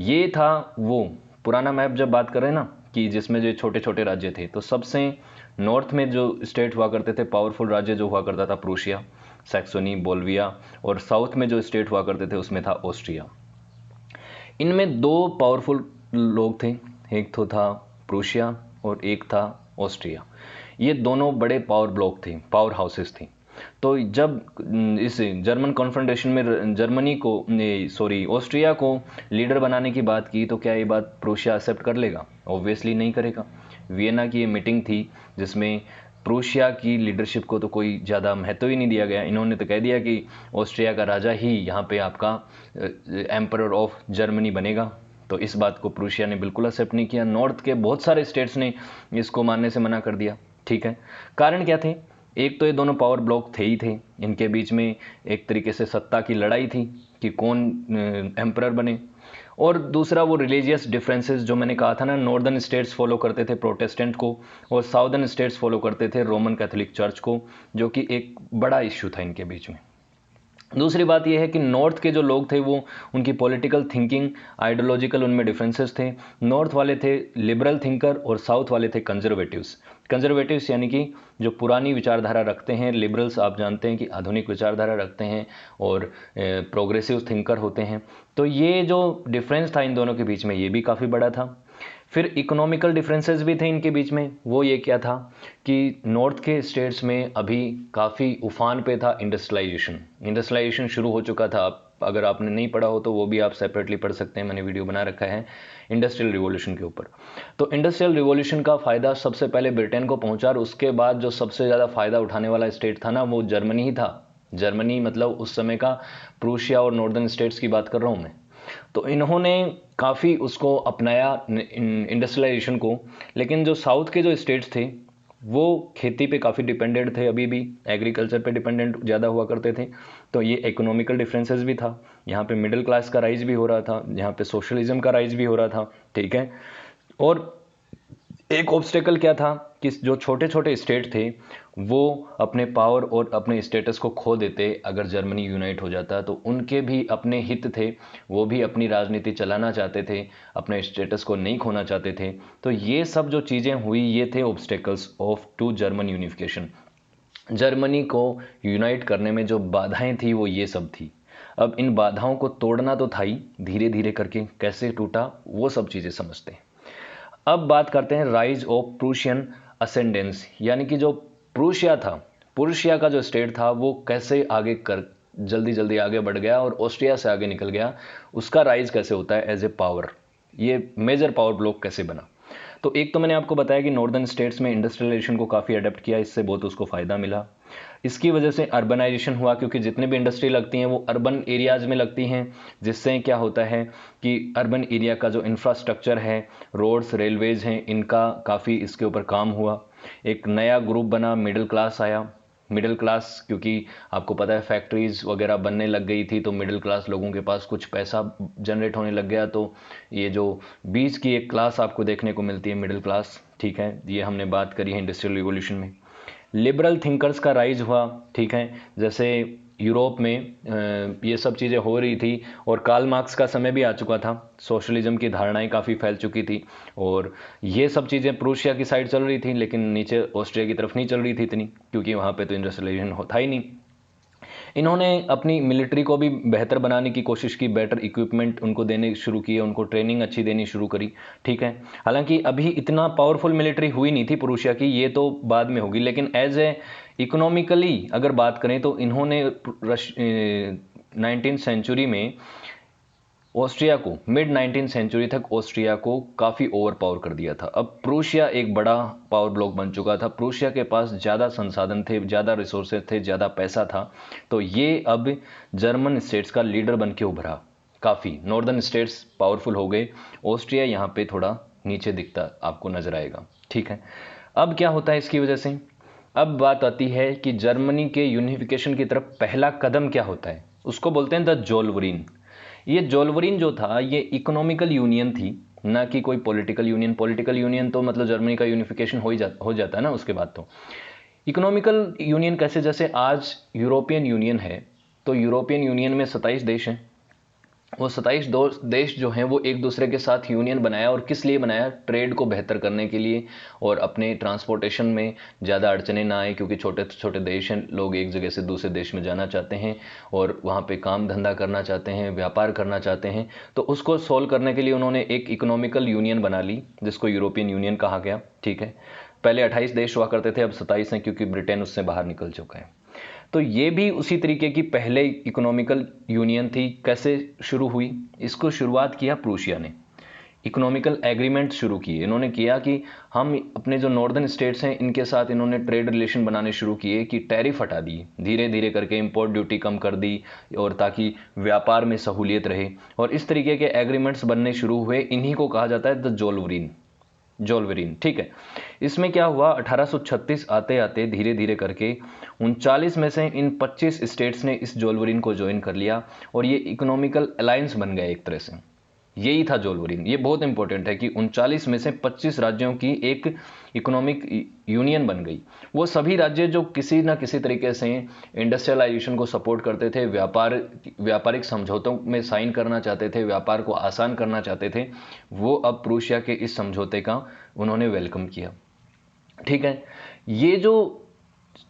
ये था वो पुराना मैप जब बात करें ना, कि जिसमें जो छोटे छोटे राज्य थे, तो सबसे नॉर्थ में जो स्टेट हुआ करते थे, पावरफुल राज्य जो हुआ करता था प्रूशिया, सैक्सोनी, बोल्विया, और साउथ में जो स्टेट हुआ करते थे उसमें था ऑस्ट्रिया। इनमें दो पावरफुल लोग थे, एक तो था प्रूशिया और एक था ऑस्ट्रिया। ये दोनों बड़े पावर ब्लॉक थे, पावर हाउसेस थे। तो जब इस जर्मन कॉन्फ्रंटेशन में जर्मनी को ऑस्ट्रिया को लीडर बनाने की बात की, तो क्या ये बात प्रूशिया एक्सेप्ट कर लेगा? ऑब्वियसली नहीं करेगा। वियना की ये मीटिंग थी जिसमें प्रूशिया की लीडरशिप को तो कोई ज़्यादा महत्व ही नहीं दिया गया। इन्होंने तो कह दिया कि ऑस्ट्रिया का राजा ही यहाँ पे आपका एम्परर ऑफ जर्मनी बनेगा। तो इस बात को प्रूशिया ने बिल्कुल एक्सेप्ट नहीं किया। नॉर्थ के बहुत सारे स्टेट्स ने इसको मानने से मना कर दिया, ठीक है। कारण क्या थे? एक तो ये दोनों पावर ब्लॉक थे ही थे, इनके बीच में एक तरीके से सत्ता की लड़ाई थी कि कौन एम्परर बने। और दूसरा वो रिलीजियस डिफरेंसेस जो मैंने कहा था ना, नॉर्दर्न स्टेट्स फॉलो करते थे प्रोटेस्टेंट को और साउदर्न स्टेट्स फॉलो करते थे रोमन कैथोलिक चर्च को, जो कि एक बड़ा इश्यू था इनके बीच में। दूसरी बात यह है कि नॉर्थ के जो लोग थे वो उनकी पॉलिटिकल थिंकिंग, आइडियोलॉजिकल उनमें डिफरेंसेस थे। नॉर्थ वाले थे लिबरल थिंकर और साउथ वाले थे कंजर्वेटिव्स। कंजर्वेटिव्स यानी कि जो पुरानी विचारधारा रखते हैं, लिबरल्स आप जानते हैं कि आधुनिक विचारधारा रखते हैं और प्रोग्रेसिव थिंकर होते हैं। तो ये जो डिफरेंस था इन दोनों के बीच में ये भी काफ़ी बड़ा था। फिर इकोनॉमिकल डिफरेंसेस भी थे इनके बीच में। वो ये क्या था कि नॉर्थ के स्टेट्स में अभी काफ़ी उफान पे था इंडस्ट्रियलाइजेशन शुरू हो चुका था। अगर आपने नहीं पढ़ा हो तो वो भी आप सेपरेटली पढ़ सकते हैं, मैंने वीडियो बना रखा है इंडस्ट्रियल रिवॉल्यूशन के ऊपर। तो इंडस्ट्रियल रिवॉल्यूशन का फ़ायदा सबसे पहले ब्रिटेन को पहुंचा और उसके बाद जो सबसे ज़्यादा फ़ायदा उठाने वाला स्टेट था ना, वो जर्मनी ही था। जर्मनी मतलब उस समय का प्रूशिया और नॉर्दर्न स्टेट्स की बात कर रहा हूँ मैं। तो इन्होंने काफ़ी उसको अपनाया इंडस्ट्रियलाइजेशन को। लेकिन जो साउथ के जो स्टेट्स थे वो खेती पे काफ़ी डिपेंडेंट थे, अभी भी एग्रीकल्चर पे डिपेंडेंट ज़्यादा हुआ करते थे। तो ये इकोनॉमिकल डिफरेंसेस भी था, यहाँ पे मिडिल क्लास का राइज भी हो रहा था, यहाँ पे सोशलिज्म का राइज भी हो रहा था, ठीक है। और एक ऑब्स्टेकल क्या था कि जो छोटे छोटे स्टेट थे वो अपने पावर और अपने स्टेटस को खो देते अगर जर्मनी यूनाइट हो जाता। तो उनके भी अपने हित थे, वो भी अपनी राजनीति चलाना चाहते थे, अपने स्टेटस को नहीं खोना चाहते थे। तो ये सब जो चीज़ें हुई ये थे obstacles of to German unification. Germany को यूनाइट करने में जो बाधाएं थी वो ये सब थी। अब इन बाधाओं को तोड़ना तो था ही, धीरे धीरे करके कैसे टूटा वो सब चीज़ें समझते हैं। अब बात करते हैं राइज ऑफ प्रूशियन असेंडेंस, यानी कि जो प्रूशिया था, प्रूशिया का जो स्टेट था वो कैसे आगे कर जल्दी जल्दी आगे बढ़ गया और ऑस्ट्रिया से आगे निकल गया, उसका राइज कैसे होता है एज ए पावर, ये मेजर पावर ब्लॉक कैसे बना। तो एक तो मैंने आपको बताया कि नॉर्दर्न स्टेट्स में इंडस्ट्रियलाइजेशन को काफ़ी अडेप्ट किया, इससे बहुत उसको फ़ायदा मिला। इसकी वजह से अर्बनाइजेशन हुआ, क्योंकि जितने भी इंडस्ट्री लगती हैं वो अर्बन एरियाज़ में लगती हैं, जिससे क्या होता है कि अर्बन एरिया का जो इंफ्रास्ट्रक्चर है, रोड्स, रेलवेज़ हैं, इनका काफ़ी इसके ऊपर काम हुआ। एक नया ग्रुप बना, मिडिल क्लास आया। मिडिल क्लास, क्योंकि आपको पता है फैक्ट्रीज वगैरह बनने लग गई थी, तो मिडिल क्लास लोगों के पास कुछ पैसा जनरेट होने लग गया। तो ये जो बीच की एक क्लास आपको देखने को मिलती है, मिडिल क्लास, ठीक है, ये हमने बात करी है इंडस्ट्रियल रिवॉल्यूशन में। लिबरल थिंकर्स का राइज हुआ, ठीक है, जैसे यूरोप में ये सब चीज़ें हो रही थी, और कार्ल मार्क्स का समय भी आ चुका था, सोशलिज्म की धारणाएं काफ़ी फैल चुकी थी, और ये सब चीज़ें प्रूशिया की साइड चल रही थी, लेकिन नीचे ऑस्ट्रिया की तरफ नहीं चल रही थी इतनी, क्योंकि वहाँ पे तो इंडस्ट्रियलाइजेशन होता ही नहीं। इन्होंने अपनी मिलिट्री को भी बेहतर बनाने की कोशिश की, बेटर इक्विपमेंट उनको देने शुरू किए, उनको ट्रेनिंग अच्छी देनी शुरू करी, ठीक है। हालांकि अभी इतना पावरफुल मिलिट्री हुई नहीं थी प्रूशिया की, ये तो बाद में होगी, लेकिन एज ए इकोनॉमिकली अगर बात करें तो इन्होंने 19th सेंचुरी में ऑस्ट्रिया को, मिड 19th सेंचुरी तक ऑस्ट्रिया को काफ़ी ओवर पावर कर दिया था। अब प्रूशिया एक बड़ा पावर ब्लॉक बन चुका था, प्रूशिया के पास ज़्यादा संसाधन थे, ज़्यादा रिसोर्सेज थे, ज़्यादा पैसा था, तो ये अब जर्मन स्टेट्स का लीडर बन के उभरा। काफ़ी नॉर्दर्न स्टेट्स पावरफुल हो गए, ऑस्ट्रिया यहाँ पे थोड़ा नीचे दिखता आपको नजर आएगा, ठीक है। अब क्या होता है इसकी वजह से, अब बात आती है कि जर्मनी के यूनिफिकेशन की तरफ पहला कदम क्या होता है, उसको बोलते हैं द जोल्वरीन। ये जोल्वरीन जो था, ये इकोनॉमिकल यूनियन थी, ना कि कोई पॉलिटिकल यूनियन। पॉलिटिकल यूनियन तो मतलब जर्मनी का यूनिफिकेशन हो जाता है ना उसके बाद। तो इकोनॉमिकल यूनियन कैसे, जैसे आज यूरोपियन यूनियन है, तो यूरोपियन यूनियन में 27 देश हैं, वो 27 देश जो हैं वो एक दूसरे के साथ यूनियन बनाया, और किस लिए बनाया, ट्रेड को बेहतर करने के लिए, और अपने ट्रांसपोर्टेशन में ज़्यादा अड़चने ना आए, क्योंकि छोटे छोटे देश हैं, लोग एक जगह से दूसरे देश में जाना चाहते हैं और वहाँ पे काम धंधा करना चाहते हैं, व्यापार करना चाहते हैं, तो उसको सोल्व करने के लिए उन्होंने एक इकोनॉमिकल यूनियन बना ली, जिसको यूरोपियन यूनियन कहा गया, ठीक है। पहले 28 देश हुआ करते थे, अब 27 हैं, क्योंकि ब्रिटेन उससे बाहर निकल चुका है। तो ये भी उसी तरीके की पहले इकोनॉमिकल यूनियन थी। कैसे शुरू हुई, इसको शुरुआत किया प्रूशिया ने, इकोनॉमिकल एग्रीमेंट शुरू किए इन्होंने, किया कि हम अपने जो नॉर्दर्न स्टेट्स हैं इनके साथ इन्होंने ट्रेड रिलेशन बनाने शुरू किए, कि टैरिफ हटा दिए, धीरे धीरे करके इंपोर्ट ड्यूटी कम कर दी, और ताकि व्यापार में सहूलियत रहे, और इस तरीके के एग्रीमेंट्स बनने शुरू हुए। इन्हीं को कहा जाता है द जोल्वरीन, ठीक है। इसमें क्या हुआ, 1836 आते आते धीरे धीरे करके 39 में से इन 25 स्टेट्स ने इस जोल्वरीन को ज्वाइन कर लिया, और ये इकोनॉमिकल अलायंस बन गया एक तरह से। यही था जोल्वरीन। ये बहुत इंपॉर्टेंट है कि 39 में से 25 राज्यों की एक इकोनॉमिक यूनियन बन गई। वो सभी राज्य जो किसी ना किसी तरीके से इंडस्ट्रियलाइजेशन को सपोर्ट करते थे, व्यापारिक समझौतों में साइन करना चाहते थे, व्यापार को आसान करना चाहते थे, वो अब प्रूशिया के इस समझौते का उन्होंने वेलकम किया, ठीक है। ये जो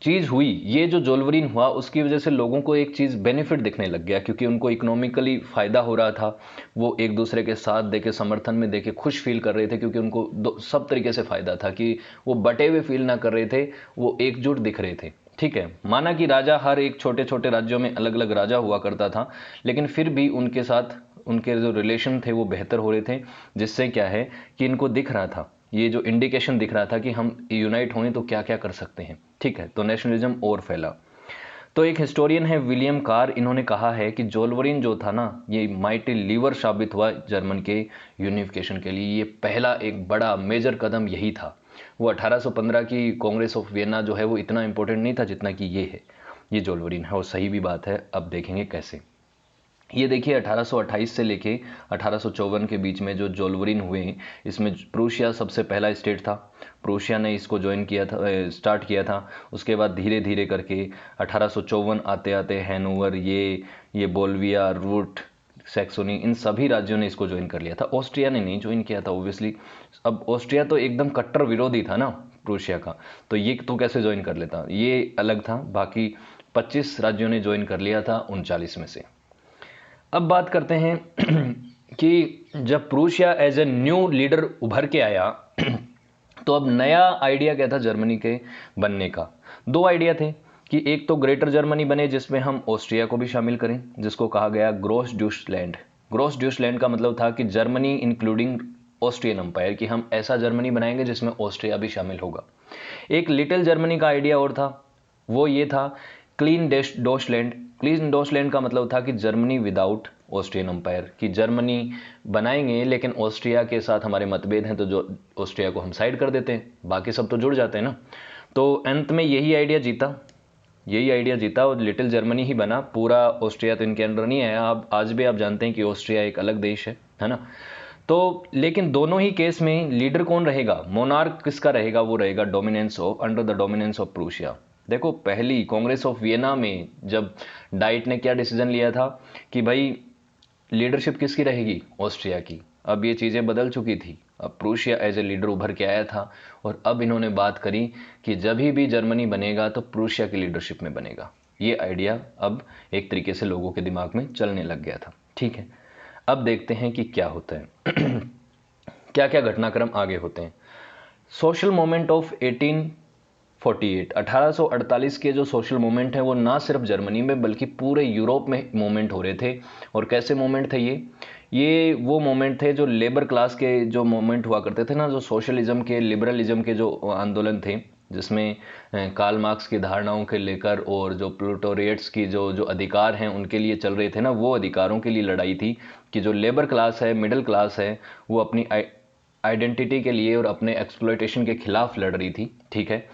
चीज़ हुई, ये जो जोल्वरीन हुआ, उसकी वजह से लोगों को एक चीज़ बेनिफिट दिखने लग गया, क्योंकि उनको इकोनॉमिकली फ़ायदा हो रहा था, वो एक दूसरे के साथ देके, समर्थन में देके खुश फील कर रहे थे, क्योंकि उनको सब तरीके से फ़ायदा था, कि वो बटे हुए फील ना कर रहे थे, वो एकजुट दिख रहे थे, ठीक है। माना कि राजा हर एक छोटे छोटे राज्यों में अलग अलग राजा हुआ करता था, लेकिन फिर भी उनके साथ उनके जो रिलेशन थे वो बेहतर हो रहे थे, जिससे क्या है कि इनको दिख रहा था, ये जो इंडिकेशन दिख रहा था कि हम यूनाइट हों तो क्या क्या कर सकते हैं, ठीक है। तो नेशनलिज्म और फैला। तो एक हिस्टोरियन है विलियम कार, इन्होंने कहा है कि जोल्वरीन जो था ना, ये माइटी लीवर साबित हुआ जर्मन के यूनिफिकेशन के लिए। ये पहला एक बड़ा मेजर कदम यही था। वो 1815 की कांग्रेस ऑफ वियना जो है वो इतना इंपॉर्टेंट नहीं था जितना कि ये है, ये जोल्वरीन है, और सही भी बात है। अब देखेंगे कैसे। ये देखिए 1828 से लेके 1854 के बीच में जो जोल्वरीन हुए, इसमें प्रूशिया सबसे पहला स्टेट था। प्रूशिया ने इसको ज्वाइन किया था, स्टार्ट किया था। उसके बाद धीरे धीरे करके 1854 आते आते हैनोवर, ये बोल्विया, रूट, सैक्सोनी, इन सभी राज्यों ने इसको ज्वाइन कर लिया था। ऑस्ट्रिया ने नहीं ज्वाइन किया था ओब्वियसली। अब ऑस्ट्रिया तो एकदम कट्टर विरोधी था ना प्रूशिया का, तो ये तो कैसे ज्वाइन कर लेता, ये अलग था। बाकी 25 राज्यों ने ज्वाइन कर लिया था 39 में से। अब बात करते हैं कि जब Prussia as a new leader उभर के आया तो अब नया आइडिया क्या था जर्मनी के बनने का। दो आइडिया थे, कि एक तो ग्रेटर जर्मनी बने जिसमें हम ऑस्ट्रिया को भी शामिल करें, जिसको कहा गया ग्रोस ड्यूसलैंड। ग्रोस ड्यूसलैंड का मतलब था कि जर्मनी इंक्लूडिंग ऑस्ट्रियन एम्पायर, कि हम ऐसा जर्मनी बनाएंगे जिसमें ऑस्ट्रिया भी शामिल होगा। एक लिटिल जर्मनी का आइडिया और था, वो ये था क्लीन डोचलैंड। क्लीन डोचलैंड का मतलब था कि जर्मनी विदाउट ऑस्ट्रियन एम्पायर, कि जर्मनी बनाएंगे लेकिन ऑस्ट्रिया के साथ हमारे मतभेद हैं तो जो ऑस्ट्रिया को हम साइड कर देते हैं, बाकी सब तो जुड़ जाते हैं ना। तो अंत में यही आइडिया जीता और लिटिल जर्मनी ही बना। पूरा ऑस्ट्रिया तो इनके अंडर नहीं है। आप आज भी आप जानते हैं कि ऑस्ट्रिया एक अलग देश है ना। तो लेकिन दोनों ही केस में लीडर कौन रहेगा, मोनार्क किसका रहेगा, वो रहेगा under the dominance of Prussia. देखो, पहली कांग्रेस ऑफ वियना में जब डाइट ने क्या डिसीजन लिया था कि भाई लीडरशिप किसकी रहेगी, ऑस्ट्रिया की। अब ये चीज़ें बदल चुकी थी, अब प्रूशिया एज ए लीडर उभर के आया था और अब इन्होंने बात करी कि जब भी जर्मनी बनेगा तो प्रूशिया की लीडरशिप में बनेगा। ये आइडिया अब एक तरीके से लोगों के दिमाग में चलने लग गया था। ठीक है, अब देखते हैं कि क्या होता है क्या क्या घटनाक्रम आगे होते हैं। सोशल मूवमेंट ऑफ 1848 के जो सोशल मूवमेंट है वो ना सिर्फ जर्मनी में बल्कि पूरे यूरोप में मूवमेंट हो रहे थे। और कैसे मूवमेंट थे ये वो मूवमेंट थे जो लेबर क्लास के जो मूवमेंट हुआ करते थे ना, जो सोशलिज्म के लिबरलिज्म के जो आंदोलन थे, जिसमें कार्ल मार्क्स की धारणाओं के लेकर और जो प्रोलेटारिएट्स की जो अधिकार हैं उनके लिए चल रहे थे ना, वो अधिकारों के लिए लड़ाई थी कि जो लेबर क्लास है, मिडिल क्लास है, वो अपनी आइडेंटिटी के लिए और अपने एक्सप्लॉयटेशन के खिलाफ लड़ रही थी। ठीक है,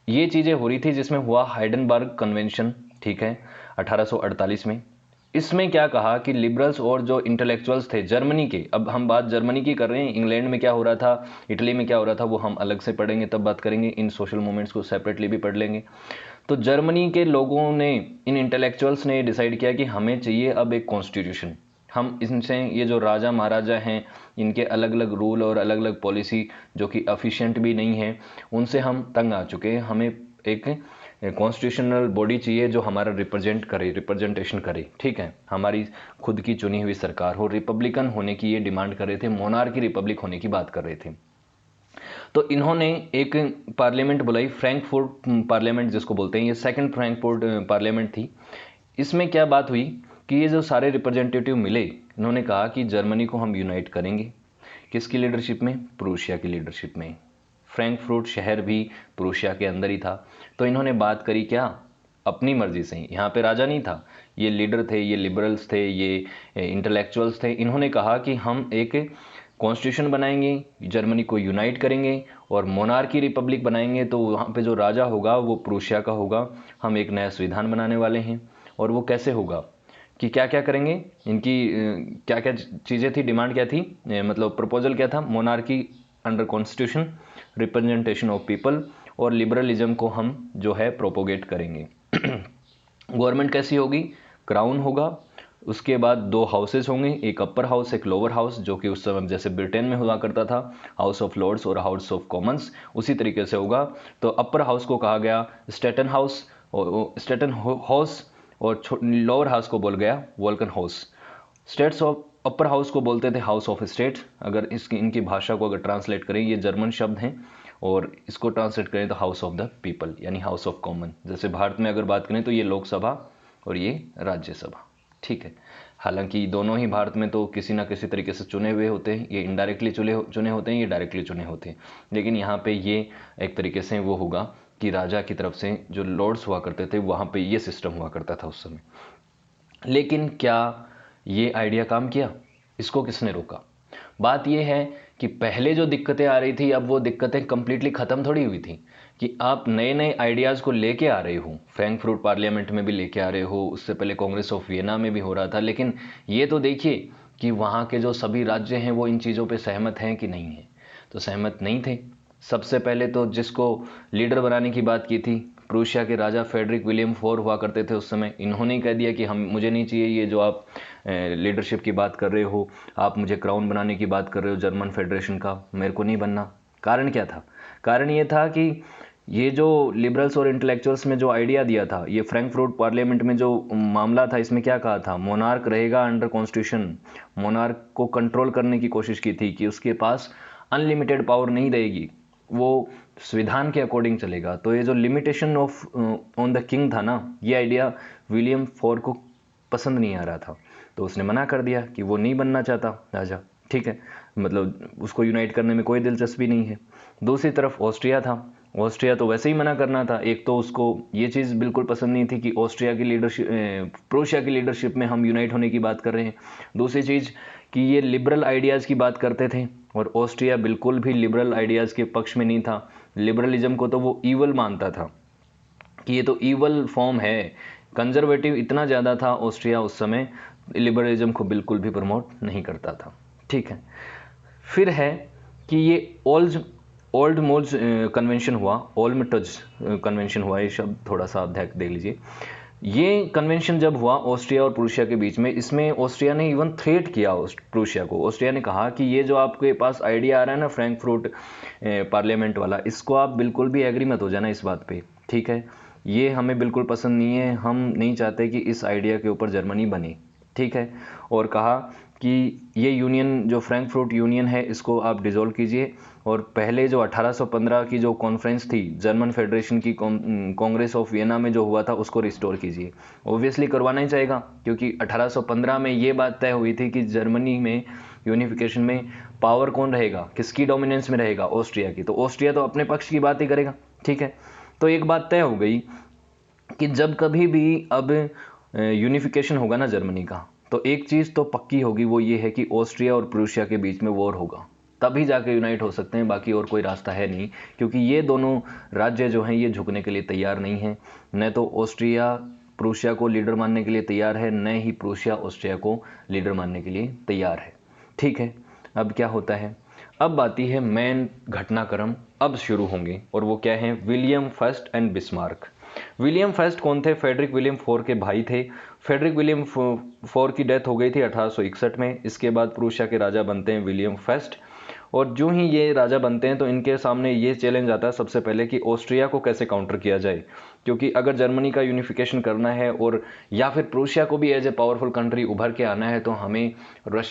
ये चीज़ें हो रही थी जिसमें हुआ हाइडेनबर्ग कन्वेंशन। ठीक है, 1848 में। इसमें क्या कहा कि लिबरल्स और जो इंटेलेक्चुअल्स थे जर्मनी के, अब हम बात जर्मनी की कर रहे हैं, इंग्लैंड में क्या हो रहा था, इटली में क्या हो रहा था, वो हम अलग से पढ़ेंगे, तब बात करेंगे। इन सोशल मूवमेंट्स को सेपरेटली भी पढ़ लेंगे। तो जर्मनी के लोगों ने, इन इंटेलेक्चुअल्स ने डिसाइड किया कि हमें चाहिए अब एक कॉन्स्टिट्यूशन। हम इनसे, ये जो राजा महाराजा हैं, इनके अलग अलग रूल और अलग अलग पॉलिसी जो कि एफिशिएंट भी नहीं है, उनसे हम तंग आ चुके हैं। हमें एक कॉन्स्टिट्यूशनल बॉडी चाहिए जो हमारा रिप्रेजेंटेशन करे। ठीक है, हमारी खुद की चुनी हुई सरकार हो, रिपब्लिकन होने की ये डिमांड कर रहे थे, मोनार्की रिपब्लिक होने की बात कर रहे थे। तो इन्होंने एक पार्लियामेंट बुलाई, फ्रैंकफर्ट पार्लियामेंट जिसको बोलते हैं, ये सेकंड फ्रैंकफर्ट पार्लियामेंट थी। इसमें क्या बात हुई कि ये जो सारे रिप्रेजेंटेटिव मिले, इन्होंने कहा कि जर्मनी को हम यूनाइट करेंगे। किसकी लीडरशिप में, प्रूशिया की लीडरशिप में। फ्रैंकफर्ट शहर भी प्रूशिया के अंदर ही था। तो इन्होंने बात करी क्या, अपनी मर्जी से ही, यहाँ पे राजा नहीं था, ये लीडर थे, ये लिबरल्स थे, ये इंटेलेक्चुअल्स थे। इन्होंने कहा कि हम एक कॉन्स्टिट्यूशन बनाएंगे, जर्मनी को यूनाइट करेंगे और मोनार्की रिपब्लिक बनाएंगे। तो वहाँ पे जो राजा होगा वो प्रूशिया का होगा। हम एक नया संविधान बनाने वाले हैं। और वो कैसे होगा कि क्या क्या करेंगे, इनकी क्या क्या चीज़ें थी, डिमांड क्या थी, मतलब प्रपोजल क्या था, monarchy under constitution, representation of people और लिबरलिज्म को हम जो है प्रोपोगेट करेंगे। गवर्नमेंट कैसी होगी, क्राउन होगा, उसके बाद 2 हाउसेस होंगे, एक अपर हाउस एक लोअर हाउस, जो कि उस समय जैसे ब्रिटेन में हुआ करता था, हाउस ऑफ लॉर्ड्स और हाउस ऑफ कॉमन्स, उसी तरीके से होगा। तो अपर हाउस को कहा गया स्टेटन हाउस और लोअर हाउस को बोल गया Vulcan house. States of upper house को बोलते थे हाउस ऑफ स्टेट। अगर इनकी भाषा को अगर ट्रांसलेट करें, ये जर्मन शब्द हैं, और इसको ट्रांसलेट करें तो हाउस ऑफ द पीपल यानी हाउस ऑफ कॉमन। जैसे भारत में अगर बात करें तो ये लोकसभा और ये राज्यसभा। ठीक है, हालांकि दोनों ही भारत में तो किसी ना किसी तरीके से चुने हुए होते हैं, ये इनडायरेक्टली चुने होते हैं, ये डायरेक्टली चुने होते हैं। लेकिन यहाँ पे ये एक तरीके से वो होगा कि राजा की तरफ से जो लॉर्ड्स हुआ करते थे, वहाँ पे ये सिस्टम हुआ करता था उस समय। लेकिन क्या ये आइडिया काम किया, इसको किसने रोका? बात यह है कि पहले जो दिक्कतें आ रही थी, अब वो दिक्कतें कंप्लीटली ख़त्म थोड़ी हुई थी कि आप नए नए आइडियाज़ को लेके आ रहे हो। फ्रैंकफर्ट पार्लियामेंट में भी लेके आ रहे हो, उससे पहले कांग्रेस ऑफ वियना में भी हो रहा था। लेकिन ये तो देखिए कि वहाँ के जो सभी राज्य हैं वो इन चीज़ों पे सहमत हैं कि नहीं हैं। तो सहमत नहीं थे। सबसे पहले तो जिसको लीडर बनाने की बात की थी, प्रूशिया के राजा फेडरिक विलियम फोर हुआ करते थे उस समय, इन्होंने कह दिया कि मुझे नहीं चाहिए ये जो आप लीडरशिप की बात कर रहे हो, आप मुझे क्राउन बनाने की बात कर रहे हो जर्मन फेडरेशन का, मेरे को नहीं बनना। कारण क्या था? कारण ये था कि ये जो लिबरल्स और इंटेलेक्चुअल्स में जो आइडिया दिया था, ये फ्रैंकफर्ट पार्लियामेंट में जो मामला था, इसमें क्या कहा था, मोनार्क रहेगा अंडर कॉन्स्टिट्यूशन। मोनार्क को कंट्रोल करने की कोशिश की थी कि उसके पास अनलिमिटेड पावर नहीं रहेगी, वो संविधान के अकॉर्डिंग चलेगा। तो ये जो limitation of on the king था ना, ये आइडिया विलियम फोर को पसंद नहीं आ रहा था। तो उसने मना कर दिया कि वो नहीं बनना चाहता राजा। ठीक है, मतलब उसको यूनाइट करने में कोई दिलचस्पी नहीं है। दूसरी तरफ ऑस्ट्रिया था, ऑस्ट्रिया तो वैसे ही मना करना था। एक तो उसको ये चीज़ बिल्कुल पसंद नहीं थी कि ऑस्ट्रिया की लीडरशिप, प्रूशिया की लीडरशिप में हम यूनाइट होने की बात कर रहे हैं। दूसरी चीज़ कि ये लिबरल आइडियाज़ की बात करते थे और ऑस्ट्रिया बिल्कुल भी लिबरल आइडियाज़ के पक्ष में नहीं था। लिबरलिज्म को तो वो ईवल मानता था कि ये तो ईवल फॉर्म है। कंजर्वेटिव इतना ज़्यादा था ऑस्ट्रिया उस समय, लिबरलिज्म को बिल्कुल भी प्रमोट नहीं करता था। ठीक है, फिर है कि ये ओल्ड मोल्स कन्वेंशन हुआ, ओल्मटज कन्वेंशन हुआ, ये शब्द थोड़ा सा आप ध्यान दे लीजिए। ये कन्वेंशन जब हुआ ऑस्ट्रिया और प्रूशिया के बीच में, इसमें ऑस्ट्रिया ने इवन थ्रेट किया प्रूशिया को। ऑस्ट्रिया ने कहा कि ये जो आपके पास आइडिया आ रहा है ना फ्रैंकफर्ट पार्लियामेंट वाला, इसको आप बिल्कुल भी एग्री मत हो जाना इस बात पे, ठीक है। ये हमें बिल्कुल पसंद नहीं है, हम नहीं चाहते कि इस आइडिया के ऊपर जर्मनी बने, ठीक है। और कहा कि ये यूनियन जो फ्रैंकफर्ट यूनियन है इसको आप डिसॉल्व कीजिए और पहले जो 1815 की जो कॉन्फ्रेंस थी जर्मन फेडरेशन की, कांग्रेस ऑफ वियना में जो हुआ था, उसको रिस्टोर कीजिए। ऑब्वियसली करवाना ही चाहेगा क्योंकि 1815 में ये बात तय हुई थी कि जर्मनी में यूनिफिकेशन में पावर कौन रहेगा, किसकी डोमिनेंस में रहेगा, ऑस्ट्रिया की। तो ऑस्ट्रिया तो अपने पक्ष की बात ही करेगा, ठीक है। तो एक बात तय हो गई कि जब कभी भी अब यूनिफिकेशन होगा ना जर्मनी का, तो एक चीज़ तो पक्की होगी, वो ये है कि ऑस्ट्रिया और प्रूशिया के बीच में वॉर होगा, तभी जाके यूनाइट हो सकते हैं, बाकी और कोई रास्ता है नहीं। क्योंकि ये दोनों राज्य जो हैं ये झुकने के लिए तैयार नहीं हैं। न तो ऑस्ट्रिया प्रूशिया को लीडर मानने के लिए तैयार है, न ही प्रूशिया ऑस्ट्रिया को लीडर मानने के लिए तैयार है, ठीक है। अब क्या होता है, अब आती है मेन घटनाक्रम, अब शुरू होंगे, और वो क्या है, William first and Bismarck. William first कौन थे, फेडरिक विलियम फोर के भाई थे। फेडरिक विलियम फोर की डेथ हो गई थी 1861 में। इसके बाद प्रूशिया के राजा बनते हैं विलियम फर्स्ट। और जो ही ये राजा बनते हैं तो इनके सामने ये चैलेंज आता है सबसे पहले कि ऑस्ट्रिया को कैसे काउंटर किया जाए, क्योंकि अगर जर्मनी का यूनिफिकेशन करना है और या फिर प्रूशिया को भी एज ए पावरफुल कंट्री उभर के आना है, तो हमें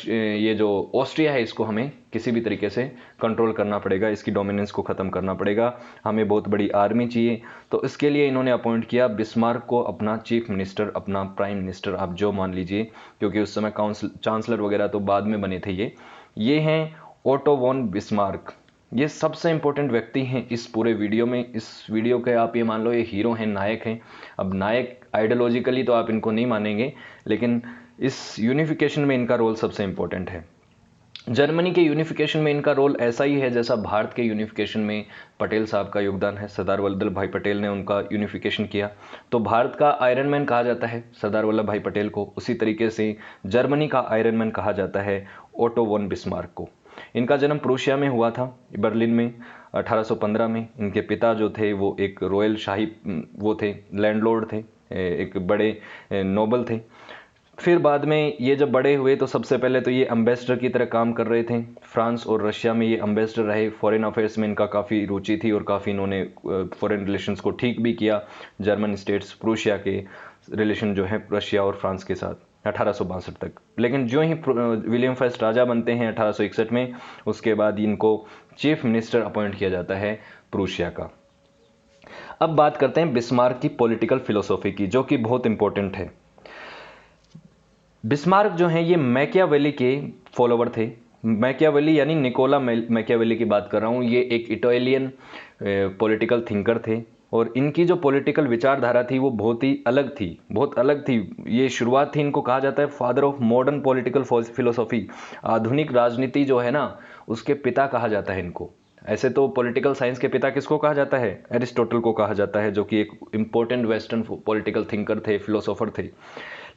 ये जो ऑस्ट्रिया है इसको हमें किसी भी तरीके से कंट्रोल करना पड़ेगा, इसकी डोमिनेंस को ख़त्म करना पड़ेगा, हमें बहुत बड़ी आर्मी चाहिए। तो इसके लिए इन्होंने अपॉइंट किया बिस्मार्क को अपना चीफ मिनिस्टर, अपना प्राइम मिनिस्टर, आप जो मान लीजिए, क्योंकि उस समय चांसलर वगैरह तो बाद में बने थे। ये हैं ओटो वॉन बिस्मार्क। ये सबसे इंपॉर्टेंट व्यक्ति हैं इस पूरे वीडियो में। इस वीडियो के आप ये मान लो ये हीरो हैं, नायक हैं। अब नायक आइडियोलॉजिकली तो आप इनको नहीं मानेंगे, लेकिन इस यूनिफिकेशन में इनका रोल सबसे इंपॉर्टेंट है। जर्मनी के यूनिफिकेशन में इनका रोल ऐसा ही है जैसा भारत के यूनिफिकेशन में पटेल साहब का योगदान है। सरदार वल्लभ भाई पटेल ने उनका यूनिफिकेशन किया, तो भारत का आयरन मैन कहा जाता है सरदार वल्लभ भाई पटेल को। उसी तरीके से जर्मनी का आयरन मैन कहा जाता है ओटो वॉन बिस्मार्क को। इनका जन्म प्रूशिया में हुआ था, बर्लिन में, 1815 में। इनके पिता जो थे वो एक रॉयल शाही वो थे, लैंडलॉर्ड थे, एक बड़े नोबल थे। फिर बाद में ये जब बड़े हुए तो सबसे पहले तो ये एम्बेसडर की तरह काम कर रहे थे। फ्रांस और रशिया में ये एम्बेसडर रहे। फॉरेन अफेयर्स में इनका काफ़ी रुचि थी और काफ़ी इन्होंने फॉरेन रिलेशंस को ठीक भी किया। जर्मन स्टेट्स प्रूशिया के रिलेशन जो है रशिया और फ्रांस के साथ 1862 तक। लेकिन जो ही विलियम फर्स्ट राजा बनते हैं 1861 में, उसके बाद इनको चीफ मिनिस्टर अपॉइंट किया जाता है प्रूशिया का। अब बात करते हैं बिस्मार्क की पॉलिटिकल फिलोसॉफी की, जो कि बहुत इंपॉर्टेंट है। बिस्मार्क जो हैं ये मैकियावेली के फॉलोवर थे। मैकियावेली यानी निकोला मैकियावेली की बात कर रहा हूँ। ये एक इटालियन पॉलिटिकल थिंकर थे और इनकी जो पॉलिटिकल विचारधारा थी वो बहुत ही अलग थी, बहुत अलग थी। ये शुरुआत थी, इनको कहा जाता है father of modern political philosophy. आधुनिक राजनीति जो है ना, उसके पिता कहा जाता है इनको। ऐसे तो पॉलिटिकल साइंस के पिता किसको कहा जाता है, एरिस्टोटल को कहा जाता है, जो कि एक इंपॉर्टेंट वेस्टर्न पॉलिटिकल थिंकर थे, फिलोसोफर थे।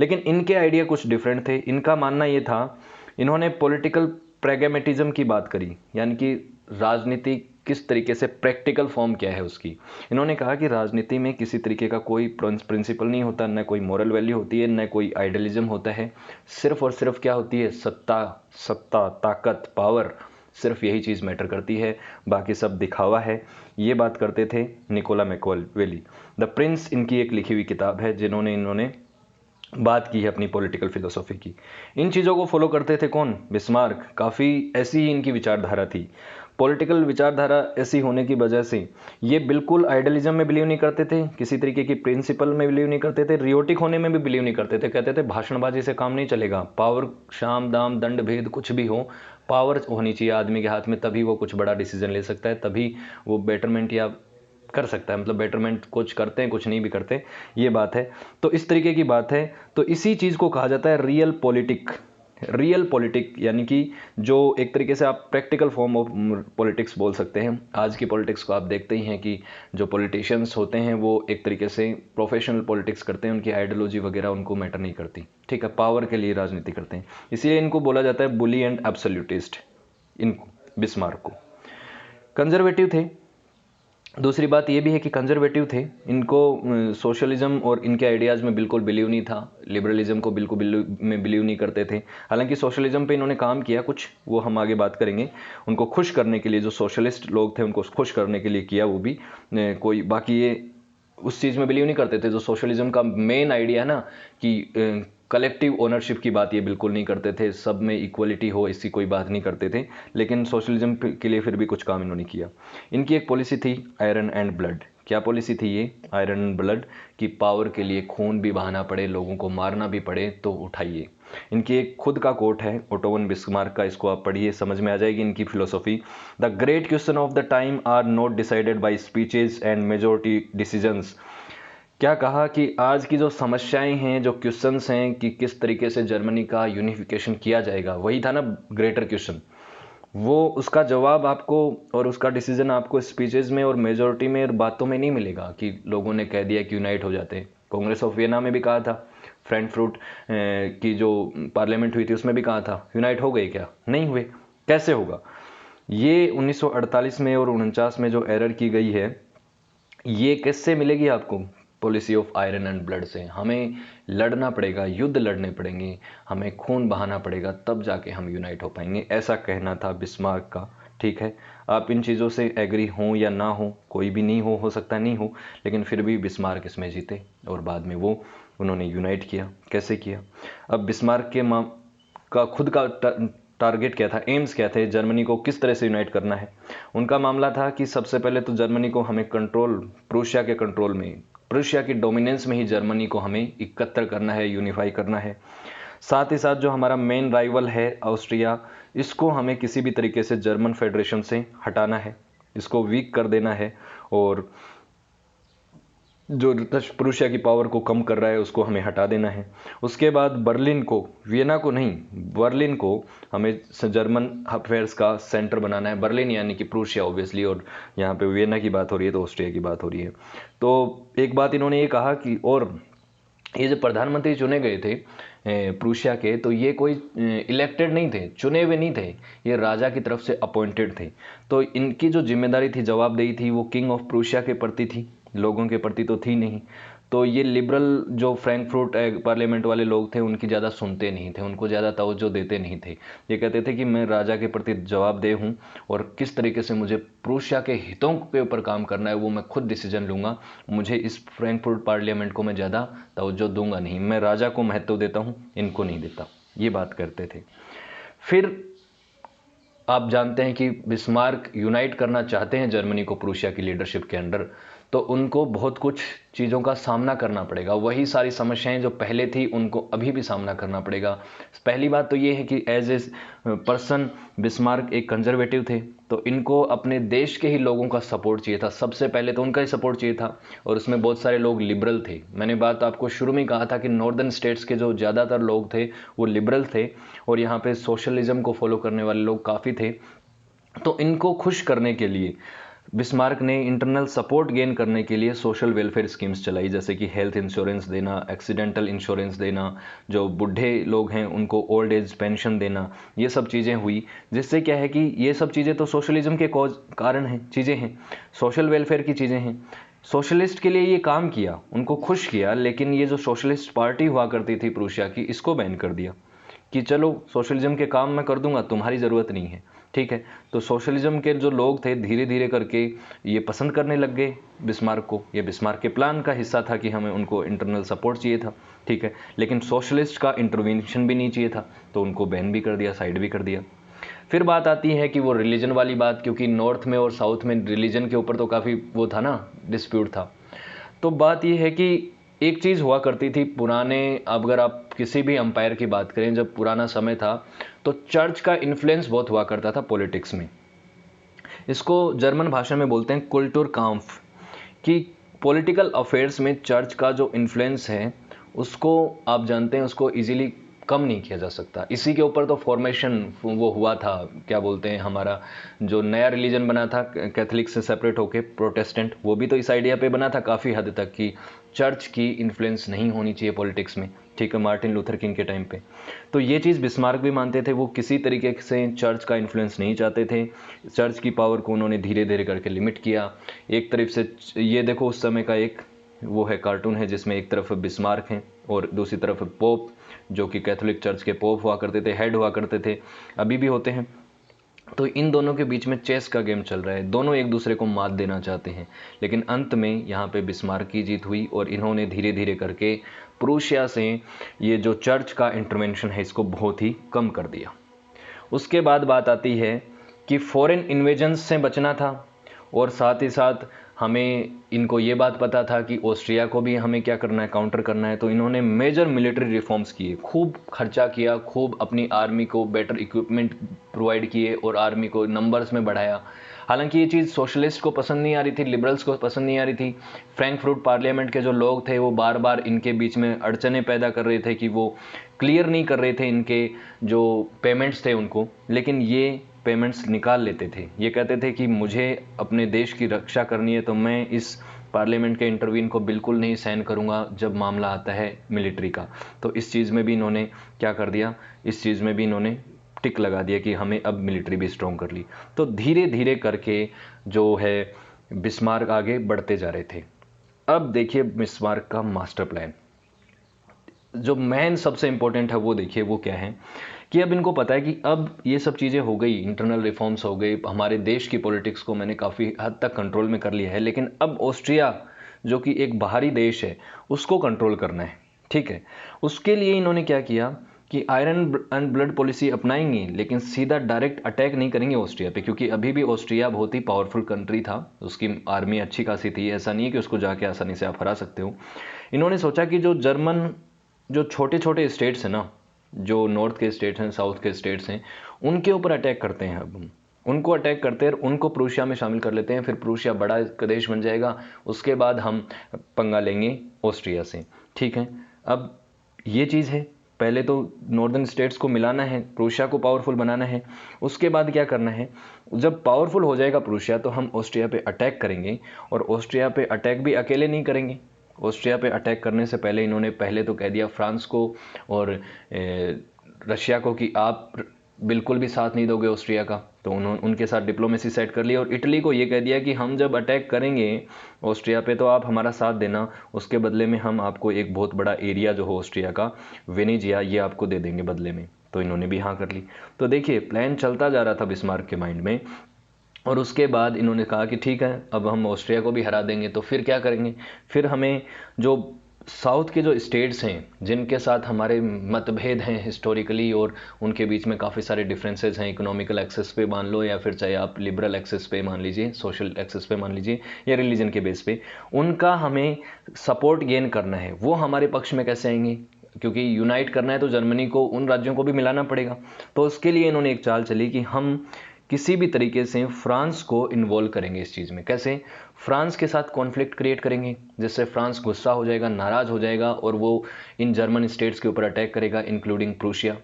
लेकिन इनके आइडिया कुछ डिफरेंट थे। इनका मानना ये था, इन्होंने पॉलिटिकल प्रैग्मेटिज्म की बात करी, यानी कि राजनीति किस तरीके से, प्रैक्टिकल फॉर्म क्या है उसकी। इन्होंने कहा कि राजनीति में किसी तरीके का कोई प्रिंसिपल नहीं होता, न कोई मॉरल वैल्यू होती है, न कोई आइडियलिज्म होता है। सिर्फ और सिर्फ क्या होती है, सत्ता, ताकत, पावर, सिर्फ यही चीज़ मैटर करती है, बाकी सब दिखावा है। ये बात करते थे निकोला मैकियावेली। द प्रिंस इनकी एक लिखी हुई किताब है जिन्होंने इन्होंने बात की है अपनी पॉलिटिकल फिलोसॉफी की। इन चीज़ों को फॉलो करते थे कौन, बिस्मार्क। काफ़ी ऐसी ही इनकी विचारधारा थी। पॉलिटिकल विचारधारा ऐसी होने की वजह से ये बिल्कुल आइडियलिज्म में बिलीव नहीं करते थे, किसी तरीके की प्रिंसिपल में बिलीव नहीं करते थे, रियोटिक होने में भी बिलीव नहीं करते थे। कहते थे भाषणबाजी से काम नहीं चलेगा, पावर, शाम दाम दंड भेद कुछ भी हो, पावर होनी चाहिए आदमी के हाथ में, तभी वो कुछ बड़ा डिसीजन ले सकता है, तभी वो बेटरमेंट या कर सकता है। मतलब बेटरमेंट कुछ करते हैं, कुछ नहीं भी करते, ये बात है। तो इस तरीके की बात है। तो इसी चीज़ को कहा जाता है रियल पॉलिटिक। रियल पॉलिटिक यानी कि जो एक तरीके से आप प्रैक्टिकल फॉर्म ऑफ पॉलिटिक्स बोल सकते हैं। आज की पॉलिटिक्स को आप देखते ही हैं कि जो पॉलिटिशियंस होते हैं वो एक तरीके से प्रोफेशनल पॉलिटिक्स करते हैं, उनकी आइडियोलॉजी वगैरह उनको मैटर नहीं करती, ठीक है, पावर के लिए राजनीति करते हैं। इसीलिए इनको बोला जाता है बुली एंड एब्सोल्यूटिस्ट, इन बिस्मार्क को। कंजर्वेटिव थे। दूसरी बात ये भी है कि कंजर्वेटिव थे, इनको सोशलिज्म और इनके आइडियाज़ में बिल्कुल बिलीव नहीं था, लिबरलिज्म को बिल्कुल बिलीव नहीं करते थे। हालांकि सोशलिज्म पे इन्होंने काम किया कुछ, वो हम आगे बात करेंगे। उनको खुश करने के लिए, जो सोशलिस्ट लोग थे उनको खुश करने के लिए किया वो भी कोई, बाकी ये उस चीज़ में बिलीव नहीं करते थे जो सोशलिज्म का मेन आइडिया है ना, कि कलेक्टिव ओनरशिप की बात ये बिल्कुल नहीं करते थे, सब में इक्वलिटी हो इसकी कोई बात नहीं करते थे। लेकिन सोशलिज्म के लिए फिर भी कुछ काम इन्होंने किया। इनकी एक पॉलिसी थी आयरन एंड ब्लड। क्या पॉलिसी थी ये? आयरन एंड ब्लड की पावर के लिए खून भी बहाना पड़े, लोगों को मारना भी पड़े तो उठाइए। इनकी एक खुद का कोट है ओटो वन बिस्मार्क का, इसको आप पढ़िए, समझ में आ जाएगी इनकी philosophy. The great question of the time are not decided by speeches and majority decisions. क्या कहा कि आज की जो समस्याएं हैं, जो क्वेश्चंस हैं कि किस तरीके से जर्मनी का यूनिफिकेशन किया जाएगा, वही था ना ग्रेटर क्वेश्चन, वो उसका जवाब आपको और उसका डिसीजन आपको स्पीचेज में और मेजोरिटी में और बातों में नहीं मिलेगा कि लोगों ने कह दिया कि यूनाइट हो जाते हैं। कांग्रेस ऑफ वियना में भी कहा था, फ्रैंकफर्ट की जो पार्लियामेंट हुई थी उसमें भी कहा था, यूनाइट हो गए क्या? नहीं हुए। कैसे होगा? ये 1948 में और 49 में जो एरर की गई है, ये किससे मिलेगी आपको? Policy of iron and blood से। हमें लड़ना पड़ेगा, युद्ध लड़ने पड़ेंगे, हमें खून बहाना पड़ेगा, तब जाके हम यूनाइट हो पाएंगे, ऐसा कहना था बिस्मार्क का। ठीक है, आप इन चीज़ों से एग्री हों या ना हो, कोई भी नहीं हो सकता नहीं हो, लेकिन फिर भी बिस्मार्क इसमें जीते और बाद में वो उन्होंने यूनाइट किया। कैसे किया? अब बिस्मार्क के का खुद का टारगेट क्या था, एम्स क्या थे, जर्मनी को किस तरह से यूनाइट करना है? उनका मामला था कि सबसे पहले तो जर्मनी को हमें कंट्रोल, प्रूशिया के कंट्रोल में, प्रूशिया की डोमिनेंस में ही जर्मनी को हमें एकत्र करना है, यूनिफाई करना है। साथ ही साथ जो हमारा मेन राइवल है ऑस्ट्रिया, इसको हमें किसी भी तरीके से जर्मन फेडरेशन से हटाना है, इसको वीक कर देना है, और जो प्रूशिया की पावर को कम कर रहा है उसको हमें हटा देना है। उसके बाद बर्लिन को, वियना को नहीं, बर्लिन को हमें जर्मन अफेयर्स का सेंटर बनाना है। बर्लिन यानी कि प्रूशिया ऑब्वियसली, और यहाँ पे वियना की बात हो रही है तो ऑस्ट्रिया की बात हो रही है। तो एक बात इन्होंने ये कहा कि, और ये जो प्रधानमंत्री चुने गए थे प्रूशिया के, तो ये कोई इलेक्टेड नहीं थे, चुने हुए नहीं थे, ये राजा की तरफ से अपॉइंटेड थे। तो इनकी जो जिम्मेदारी थी, जवाबदेही थी, वो किंग ऑफ प्रूशिया के प्रति थी, लोगों के प्रति तो थी नहीं। तो ये लिबरल जो फ्रैंकफर्ट पार्लियामेंट वाले लोग थे उनकी ज़्यादा सुनते नहीं थे, उनको ज़्यादा तवज्जो देते नहीं थे। ये कहते थे कि मैं राजा के प्रति जवाबदेह हूँ और किस तरीके से मुझे प्रूशिया के हितों के ऊपर काम करना है वो मैं खुद डिसीजन लूँगा, मुझे इस फ्रैंकफर्ट पार्लियामेंट को मैं ज़्यादा तवज्जो दूंगा नहीं, मैं राजा को महत्व देता हूँ, इनको नहीं देता, ये बात करते थे। फिर आप जानते हैं कि बिस्मार्क यूनाइट करना चाहते हैं जर्मनी को प्रूशिया की लीडरशिप के अंडर, तो उनको बहुत कुछ चीज़ों का सामना करना पड़ेगा। वही सारी समस्याएं जो पहले थी उनको अभी भी सामना करना पड़ेगा। पहली बात तो ये है कि एज ए पर्सन बिस्मार्क एक कंजर्वेटिव थे, तो इनको अपने देश के ही लोगों का सपोर्ट चाहिए था, सबसे पहले तो उनका ही सपोर्ट चाहिए था, और उसमें बहुत सारे लोग लिबरल थे। मैंने बात आपको शुरू में कहा था कि नॉर्दर्न स्टेट्स के जो ज़्यादातर लोग थे वो लिबरल थे, और यहाँ पे सोशलिज्म को फॉलो करने वाले लोग काफ़ी थे। तो इनको खुश करने के लिए बिस्मार्क ने इंटरनल सपोर्ट गेन करने के लिए सोशल वेलफेयर स्कीम्स चलाई, जैसे कि हेल्थ इंश्योरेंस देना, एक्सीडेंटल इंश्योरेंस देना, जो बूढ़े लोग हैं उनको ओल्ड एज पेंशन देना, ये सब चीज़ें हुई। जिससे क्या है कि ये सब चीज़ें तो सोशलिज्म के कारण हैं, चीज़ें हैं, सोशल वेलफेयर की चीज़ें हैं। सोशलिस्ट के लिए ये काम किया, उनको खुश किया, लेकिन ये जो सोशलिस्ट पार्टी हुआ करती थी प्रूशिया की, इसको बैन कर दिया कि चलो सोशलिज्म के काम मैं कर दूंगा, तुम्हारी ज़रूरत नहीं है। ठीक है, तो सोशलिज्म के जो लोग थे धीरे धीरे करके ये पसंद करने लग गए बिस्मार्क को। ये बिस्मार्क के प्लान का हिस्सा था कि हमें उनको इंटरनल सपोर्ट चाहिए था, ठीक है, लेकिन सोशलिस्ट का इंटरवेंशन भी नहीं चाहिए था, तो उनको बैन भी कर दिया, साइड भी कर दिया। फिर बात आती है कि वो रिलीजन वाली बात, क्योंकि नॉर्थ में और साउथ में रिलीजन के ऊपर तो काफ़ी वो था ना, डिस्प्यूट था। तो बात ये है कि एक चीज़ हुआ करती थी पुराने, अगर आप किसी भी अंपायर की बात करें, जब पुराना समय था तो चर्च का इन्फ्लुएंस बहुत हुआ करता था पॉलिटिक्स में। इसको जर्मन भाषा में बोलते हैं कुल्टुरकाम्फ, कि पॉलिटिकल अफेयर्स में चर्च का जो इन्फ्लुएंस है उसको आप जानते हैं, उसको इजीली कम नहीं किया जा सकता। इसी के ऊपर तो फॉर्मेशन वो हुआ था, क्या बोलते हैं, हमारा जो नया रिलीजन बना था कैथोलिक से सेपरेट होके प्रोटेस्टेंट, वो भी तो इस आइडिया पे बना था काफ़ी हद तक कि चर्च की इन्फ्लुएंस नहीं होनी चाहिए पॉलिटिक्स में, ठीक है, मार्टिन लूथर किंग के टाइम पे। तो ये चीज़ बिस्मार्क भी मानते थे, वो किसी तरीके से चर्च का इन्फ्लुएंस नहीं चाहते थे। चर्च की पावर को उन्होंने धीरे धीरे करके लिमिट किया। एक तरफ से ये देखो, उस समय का एक वो है कार्टून है जिसमें एक तरफ बिस्मार्क हैं और दूसरी तरफ पोप, जो कि कैथोलिक चर्च के पोप हुआ करते थे, हेड हुआ करते थे, अभी भी होते हैं। तो इन दोनों के बीच में चेस का गेम चल रहा है, दोनों एक दूसरे को मात देना चाहते हैं। लेकिन अंत में यहाँ पे बिस्मार्क की जीत हुई और इन्होंने धीरे धीरे करके प्रूशिया से ये जो चर्च का इंटरवेंशन है इसको बहुत ही कम कर दिया। उसके बाद बात आती है कि फॉरेन इन्वेजन्स से बचना था, और साथ ही साथ हमें इनको ये बात पता था कि ऑस्ट्रिया को भी हमें क्या करना है, काउंटर करना है। तो इन्होंने मेजर मिलिट्री रिफॉर्म्स किए, खूब खर्चा किया, खूब अपनी आर्मी को बेटर इक्विपमेंट प्रोवाइड किए और आर्मी को नंबर्स में बढ़ाया। हालांकि ये चीज़ सोशलिस्ट को पसंद नहीं आ रही थी, लिबरल्स को पसंद नहीं आ रही थी। फ्रैंकफर्ट पार्लियामेंट के जो लोग थे वो बार बार इनके बीच में अड़चने पैदा कर रहे थे कि वो क्लियर नहीं कर रहे थे इनके जो पेमेंट्स थे उनको, लेकिन ये पेमेंट्स निकाल लेते थे। ये कहते थे कि मुझे अपने देश की रक्षा करनी है तो मैं इस पार्लियामेंट के इंटरवीन को बिल्कुल नहीं सहन करूंगा जब मामला आता है मिलिट्री का। तो इस चीज़ में भी इन्होंने क्या कर दिया, इस चीज़ में भी इन्होंने टिक लगा दिया कि हमें अब मिलिट्री भी स्ट्रॉन्ग कर ली। तो धीरे धीरे करके जो है बिस्मार्क आगे बढ़ते जा रहे थे। अब देखिए बिस्मार्क का मास्टर प्लान, जो मेन सबसे इंपॉर्टेंट है वो देखिए वो क्या है, कि अब इनको पता है कि अब ये सब चीज़ें हो गई, इंटरनल रिफॉर्म्स हो गई, हमारे देश की पॉलिटिक्स को मैंने काफ़ी हद तक कंट्रोल में कर लिया है, लेकिन अब ऑस्ट्रिया जो कि एक बाहरी देश है उसको कंट्रोल करना है, ठीक है। उसके लिए इन्होंने क्या किया कि आयरन एंड ब्लड पॉलिसी अपनाएंगे, लेकिन सीधा डायरेक्ट अटैक नहीं करेंगे ऑस्ट्रिया पे, क्योंकि अभी भी ऑस्ट्रिया बहुत ही पावरफुल कंट्री था, उसकी आर्मी अच्छी खासी थी, ऐसा नहीं है कि उसको जाके आसानी से आप हरा सकते हो। इन्होंने सोचा कि जो जर्मन जो छोटे छोटे स्टेट्स हैं ना, जो नॉर्थ के स्टेट्स हैं, साउथ के स्टेट्स हैं, उनके ऊपर अटैक करते हैं। अब हम उनको अटैक करते हैं, उनको प्रूशिया में शामिल कर लेते हैं, फिर प्रूशिया बड़ा देश बन जाएगा, उसके बाद हम पंगा लेंगे ऑस्ट्रिया से, ठीक है। अब ये चीज़ है, पहले तो नॉर्दर्न स्टेट्स को मिलाना है, प्रूशिया को पावरफुल बनाना है। उसके बाद क्या करना है, जब पावरफुल हो जाएगा प्रूशिया तो हम ऑस्ट्रिया पे अटैक करेंगे, और ऑस्ट्रिया पे अटैक भी अकेले नहीं करेंगे। ऑस्ट्रिया पे अटैक करने से पहले इन्होंने पहले तो कह दिया फ्रांस को और रशिया को कि आप बिल्कुल भी साथ नहीं दोगे ऑस्ट्रिया का, तो उन्होंने उनके साथ डिप्लोमेसी सेट कर ली। और इटली को ये कह दिया कि हम जब अटैक करेंगे ऑस्ट्रिया पे तो आप हमारा साथ देना, उसके बदले में हम आपको एक बहुत बड़ा एरिया जो हो ऑस्ट्रिया का, वेनेजिया, ये आपको दे देंगे बदले में। तो इन्होंने भी हाँ कर ली। तो देखिए प्लान चलता जा रहा था बिस्मार्क के माइंड में। और उसके बाद इन्होंने कहा कि ठीक है, अब हम ऑस्ट्रिया को भी हरा देंगे, तो फिर क्या करेंगे, फिर हमें जो साउथ के जो स्टेट्स हैं जिनके साथ हमारे मतभेद हैं हिस्टोरिकली, और उनके बीच में काफ़ी सारे डिफरेंसेस हैं, इकोनॉमिकल एक्सेस पे मान लो, या फिर चाहे आप लिबरल एक्सेस पे मान लीजिए, सोशल एक्सेस पे मान लीजिए, या रिलीजन के बेस पे, उनका हमें सपोर्ट गेन करना है। वो हमारे पक्ष में कैसे आएंगे, क्योंकि यूनाइट करना है तो जर्मनी को उन राज्यों को भी मिलाना पड़ेगा। तो उसके लिए इन्होंने एक चाल चली कि हम किसी भी तरीके से फ्रांस को इन्वॉल्व करेंगे इस चीज़ में। कैसे, फ्रांस के साथ कॉन्फ्लिक्ट क्रिएट करेंगे, जिससे फ्रांस गुस्सा हो जाएगा, नाराज़ हो जाएगा, और वो इन जर्मन स्टेट्स के ऊपर अटैक करेगा, इंक्लूडिंग प्रूशिया।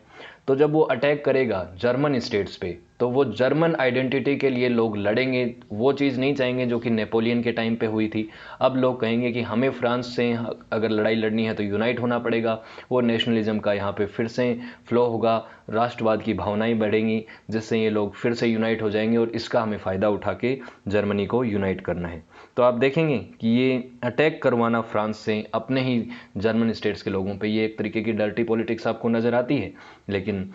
तो जब वो अटैक करेगा जर्मन स्टेट्स पे, तो वो जर्मन आइडेंटिटी के लिए लोग लड़ेंगे। वो चीज़ नहीं चाहेंगे जो कि नेपोलियन के टाइम पे हुई थी। अब लोग कहेंगे कि हमें फ्रांस से अगर लड़ाई लड़नी है तो यूनाइट होना पड़ेगा। वो नेशनलिज्म का यहाँ पे फिर से फ्लो होगा, राष्ट्रवाद की भावनाएं बढ़ेंगी, जिससे ये लोग फिर से यूनाइट हो जाएंगे, और इसका हमें फ़ायदा उठा के जर्मनी को यूनाइट करना है। तो आप देखेंगे कि ये अटैक करवाना फ्रांस से अपने ही जर्मन स्टेट्स के लोगों पे, ये एक तरीके की डर्टी पॉलिटिक्स आपको नज़र आती है, लेकिन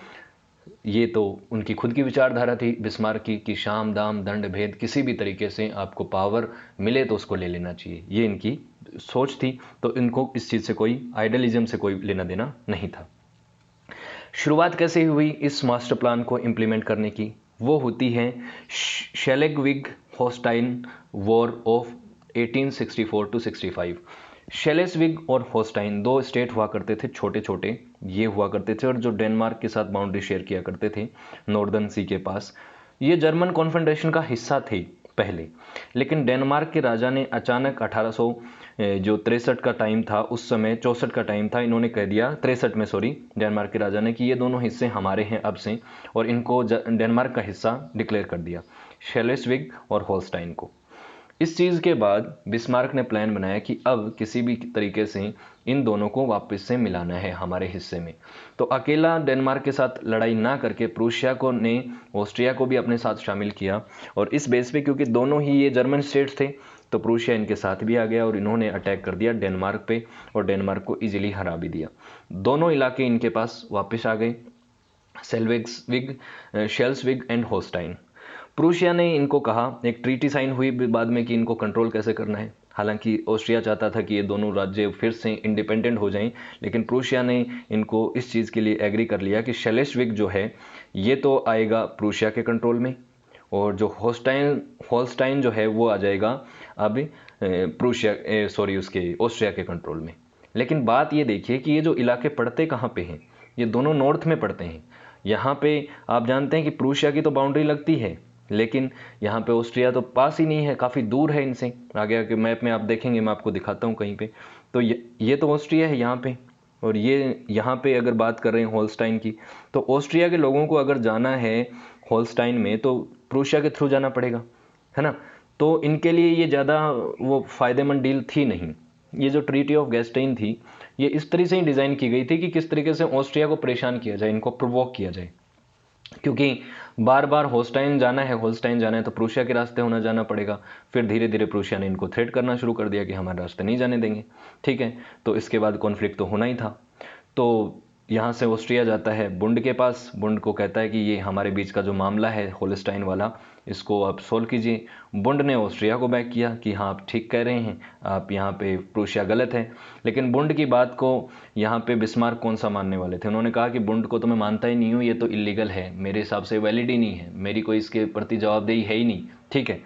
ये तो उनकी खुद की विचारधारा थी बिस्मार्क की कि शाम दाम दंड भेद, किसी भी तरीके से आपको पावर मिले तो उसको ले लेना चाहिए, ये इनकी सोच थी। तो इनको इस चीज़ से कोई आइडियलिज्म से कोई लेना देना नहीं था। शुरुआत कैसे हुई इस मास्टर प्लान को इम्प्लीमेंट करने की, वो होती है शेलेगविग होस्टाइन वॉर ऑफ 1864 टू 65। शेलेस्विग और होस्टाइन दो स्टेट हुआ करते थे, छोटे छोटे ये हुआ करते थे, और जो डेनमार्क के साथ बाउंड्री शेयर किया करते थे नॉर्दर्न सी के पास। ये जर्मन कॉन्फेडरेशन का हिस्सा थे पहले, लेकिन डेनमार्क के राजा ने अचानक 1800 जो 63 का टाइम था उस समय, 64 का टाइम था, इन्होंने कह दिया 63 में, सॉरी, डेनमार्क के राजा ने कि ये दोनों हिस्से हमारे हैं अब से, और इनको डेनमार्क का हिस्सा डिक्लेयर कर दिया, शेलेस्विग और होल्स्टाइन को। इस चीज़ के बाद बिस्मार्क ने प्लान बनाया कि अब किसी भी तरीके से इन दोनों को वापस से मिलाना है हमारे हिस्से में। तो अकेला डेनमार्क के साथ लड़ाई ना करके प्रूशिया को ने ऑस्ट्रिया को भी अपने साथ शामिल किया, और इस बेस पे क्योंकि दोनों ही ये जर्मन स्टेट्स थे तो प्रूशिया इनके साथ भी आ गया और इन्होंने अटैक कर दिया डेनमार्क पे, और डेनमार्क को इजीली हरा भी दिया। दोनों इलाके इनके पास वापस आ गए, सेल्वेग्सविग, शेल्सविग एंड होस्टाइन। प्रूशिया ने इनको कहा, एक ट्रीटी साइन हुई बाद में कि इनको कंट्रोल कैसे करना है। हालांकि ऑस्ट्रिया चाहता था कि ये दोनों राज्य फिर से इंडिपेंडेंट हो जाएं, लेकिन प्रूशिया ने इनको इस चीज़ के लिए एग्री कर लिया कि शेलेस्विग जो है ये तो आएगा प्रूशिया के कंट्रोल में, और जो होल्स्टाइन जो है वो आ जाएगा अब प्रूशिया सॉरी उसके ऑस्ट्रिया के कंट्रोल में। लेकिन बात ये देखिए कि ये जो इलाके पड़ते कहाँ पे हैं, ये दोनों नॉर्थ में पड़ते हैं। यहाँ पे आप जानते हैं कि प्रूशिया की तो बाउंड्री लगती है, लेकिन यहाँ पे ऑस्ट्रिया तो पास ही नहीं है, काफ़ी दूर है इनसे। आगे आगे मैप में आप देखेंगे, मैं आपको दिखाता हूँ कहीं पे, तो ये तो ऑस्ट्रिया है यहाँ पे, और ये यहाँ पे अगर बात कर रहे हैं होल्स्टाइन की, तो ऑस्ट्रिया के लोगों को अगर जाना है होल्स्टाइन में तो प्रूशिया के थ्रू जाना पड़ेगा, है ना। तो इनके लिए ये ज़्यादा वो फ़ायदेमंद डील थी नहीं। ये जो ट्रीटी ऑफ गेस्टाइन थी ये इस तरह से ही डिज़ाइन की गई थी कि किस तरीके से ऑस्ट्रिया को परेशान किया जाए, इनको प्रोवोक किया जाए, क्योंकि बार बार होल्स्टाइन जाना है तो प्रूशिया के रास्ते होना जाना पड़ेगा। फिर धीरे धीरे प्रूशिया ने इनको थ्रेट करना शुरू कर दिया कि हमारे रास्ते नहीं जाने देंगे, ठीक है। तो इसके बाद कॉन्फ्लिक्ट तो होना ही था। तो यहाँ से ऑस्ट्रिया जाता है बुंड के पास, बुंड को कहता है कि ये हमारे बीच का जो मामला है होल्स्टाइन वाला, इसको आप सोल्व कीजिए। बुंड ने ऑस्ट्रिया को बैक किया कि हाँ आप ठीक कह रहे हैं, आप यहाँ पे प्रूशिया गलत है। लेकिन बुंड की बात को यहाँ पे बिस्मार्क कौन सा मानने वाले थे, उन्होंने कहा कि बुंड को तो मैं मानता ही नहीं हूँ, ये तो इलीगल है, मेरे हिसाब से वैलिड ही नहीं है, मेरी कोई इसके प्रति जवाबदेही है ही नहीं, ठीक है।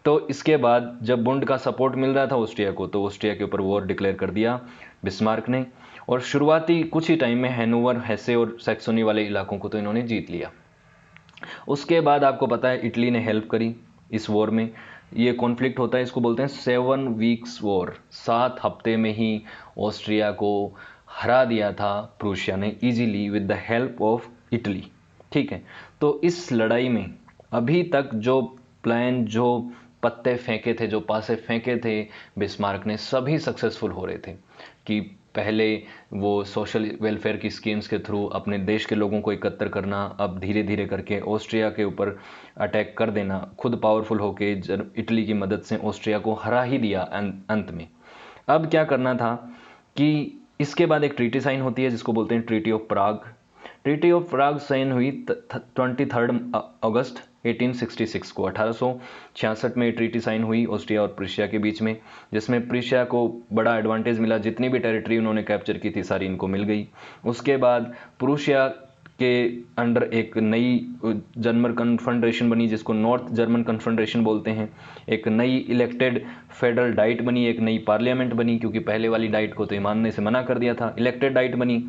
तो इसके बाद जब बुंड का सपोर्ट मिल रहा था ऑस्ट्रिया को, तो ऑस्ट्रिया के ऊपर वॉर डिक्लेयर कर दिया बिस्मार्क ने, और शुरुआती कुछ ही टाइम में हैनोवर, हेसे और सैक्सोनी वाले इलाकों को तो इन्होंने जीत लिया। उसके बाद आपको पता है इटली ने हेल्प करी इस वॉर में। ये कॉन्फ्लिक्ट होता है, इसको बोलते हैं 7 वीक्स वॉर। 7 हफ्ते में ही ऑस्ट्रिया को हरा दिया था प्रूशिया ने easily with the help of Italy, ठीक है। तो इस लड़ाई में अभी तक जो प्लान, जो पत्ते फेंके थे, जो पासे फेंके थे बिस्मार्क ने, सभी सक्सेसफुल हो रहे थे। कि पहले वो सोशल वेलफेयर की स्कीम्स के थ्रू अपने देश के लोगों को एकत्र करना, अब धीरे धीरे करके ऑस्ट्रिया के ऊपर अटैक कर देना, खुद पावरफुल होके इटली की मदद से ऑस्ट्रिया को हरा ही दिया अंत में। अब क्या करना था कि इसके बाद एक ट्रीटी साइन होती है जिसको बोलते हैं treaty of Prague. Treaty of Prague sign हुई 23 अगस्त 1866 को, 1866 में ट्रीटी साइन हुई ऑस्ट्रिया और प्रूशिया के बीच में, जिसमें प्रूशिया को बड़ा एडवांटेज मिला, जितनी भी टेरिटरी उन्होंने कैप्चर की थी सारी इनको मिल गई। उसके बाद प्रूशिया के अंडर एक नई जर्मन कन्फेडरेशन बनी जिसको नॉर्थ जर्मन कन्फेडरेशन बोलते हैं। एक नई इलेक्टेड फेडरल डाइट बनी, एक नई पार्लियामेंट बनी, क्योंकि पहले वाली डाइट को तो मानने से मना कर दिया था, इलेक्टेड डाइट बनी।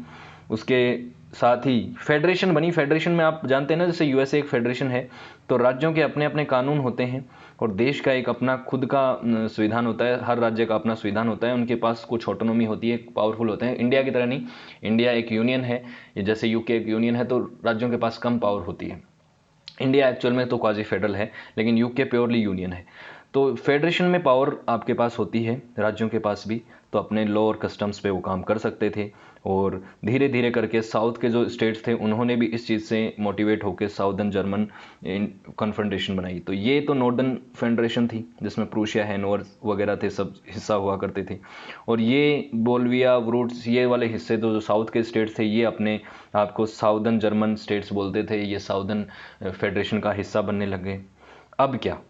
उसके साथ ही फेडरेशन बनी। फेडरेशन में आप जानते हैं ना, जैसे यूएसए एक फेडरेशन है, तो राज्यों के अपने अपने कानून होते हैं और देश का एक अपना खुद का संविधान होता है, हर राज्य का अपना संविधान होता है, उनके पास कुछ ऑटोनॉमी होती है, पावरफुल होते हैं। इंडिया की तरह नहीं, इंडिया एक यूनियन है, जैसे यूके एक यूनियन है, तो राज्यों के पास कम पावर होती है। इंडिया एक्चुअल में तो क्वाजी फेडरल है, लेकिन यूके प्योरली यूनियन है। तो फेडरेशन में पावर आपके पास होती है, राज्यों के पास भी, तो अपने लॉ और कस्टम्स पे वो काम कर सकते थे। और धीरे धीरे करके साउथ के जो स्टेट्स थे उन्होंने भी इस चीज़ से मोटिवेट होकर साउदर्न जर्मन कन्फेडरेशन बनाई। तो ये तो नॉर्दर्न फेडरेशन थी जिसमें प्रूशिया, हैनोवर वगैरह थे, सब हिस्सा हुआ करते थे। और ये बोल्विया, व्रूट्स, ये वाले हिस्से तो जो साउथ के स्टेट्स थे, ये अपने आपको साउदर्न जर्मन स्टेट्स बोलते थे, ये साउदर्न फेडरेशन का हिस्सा बनने लग गए। अब क्या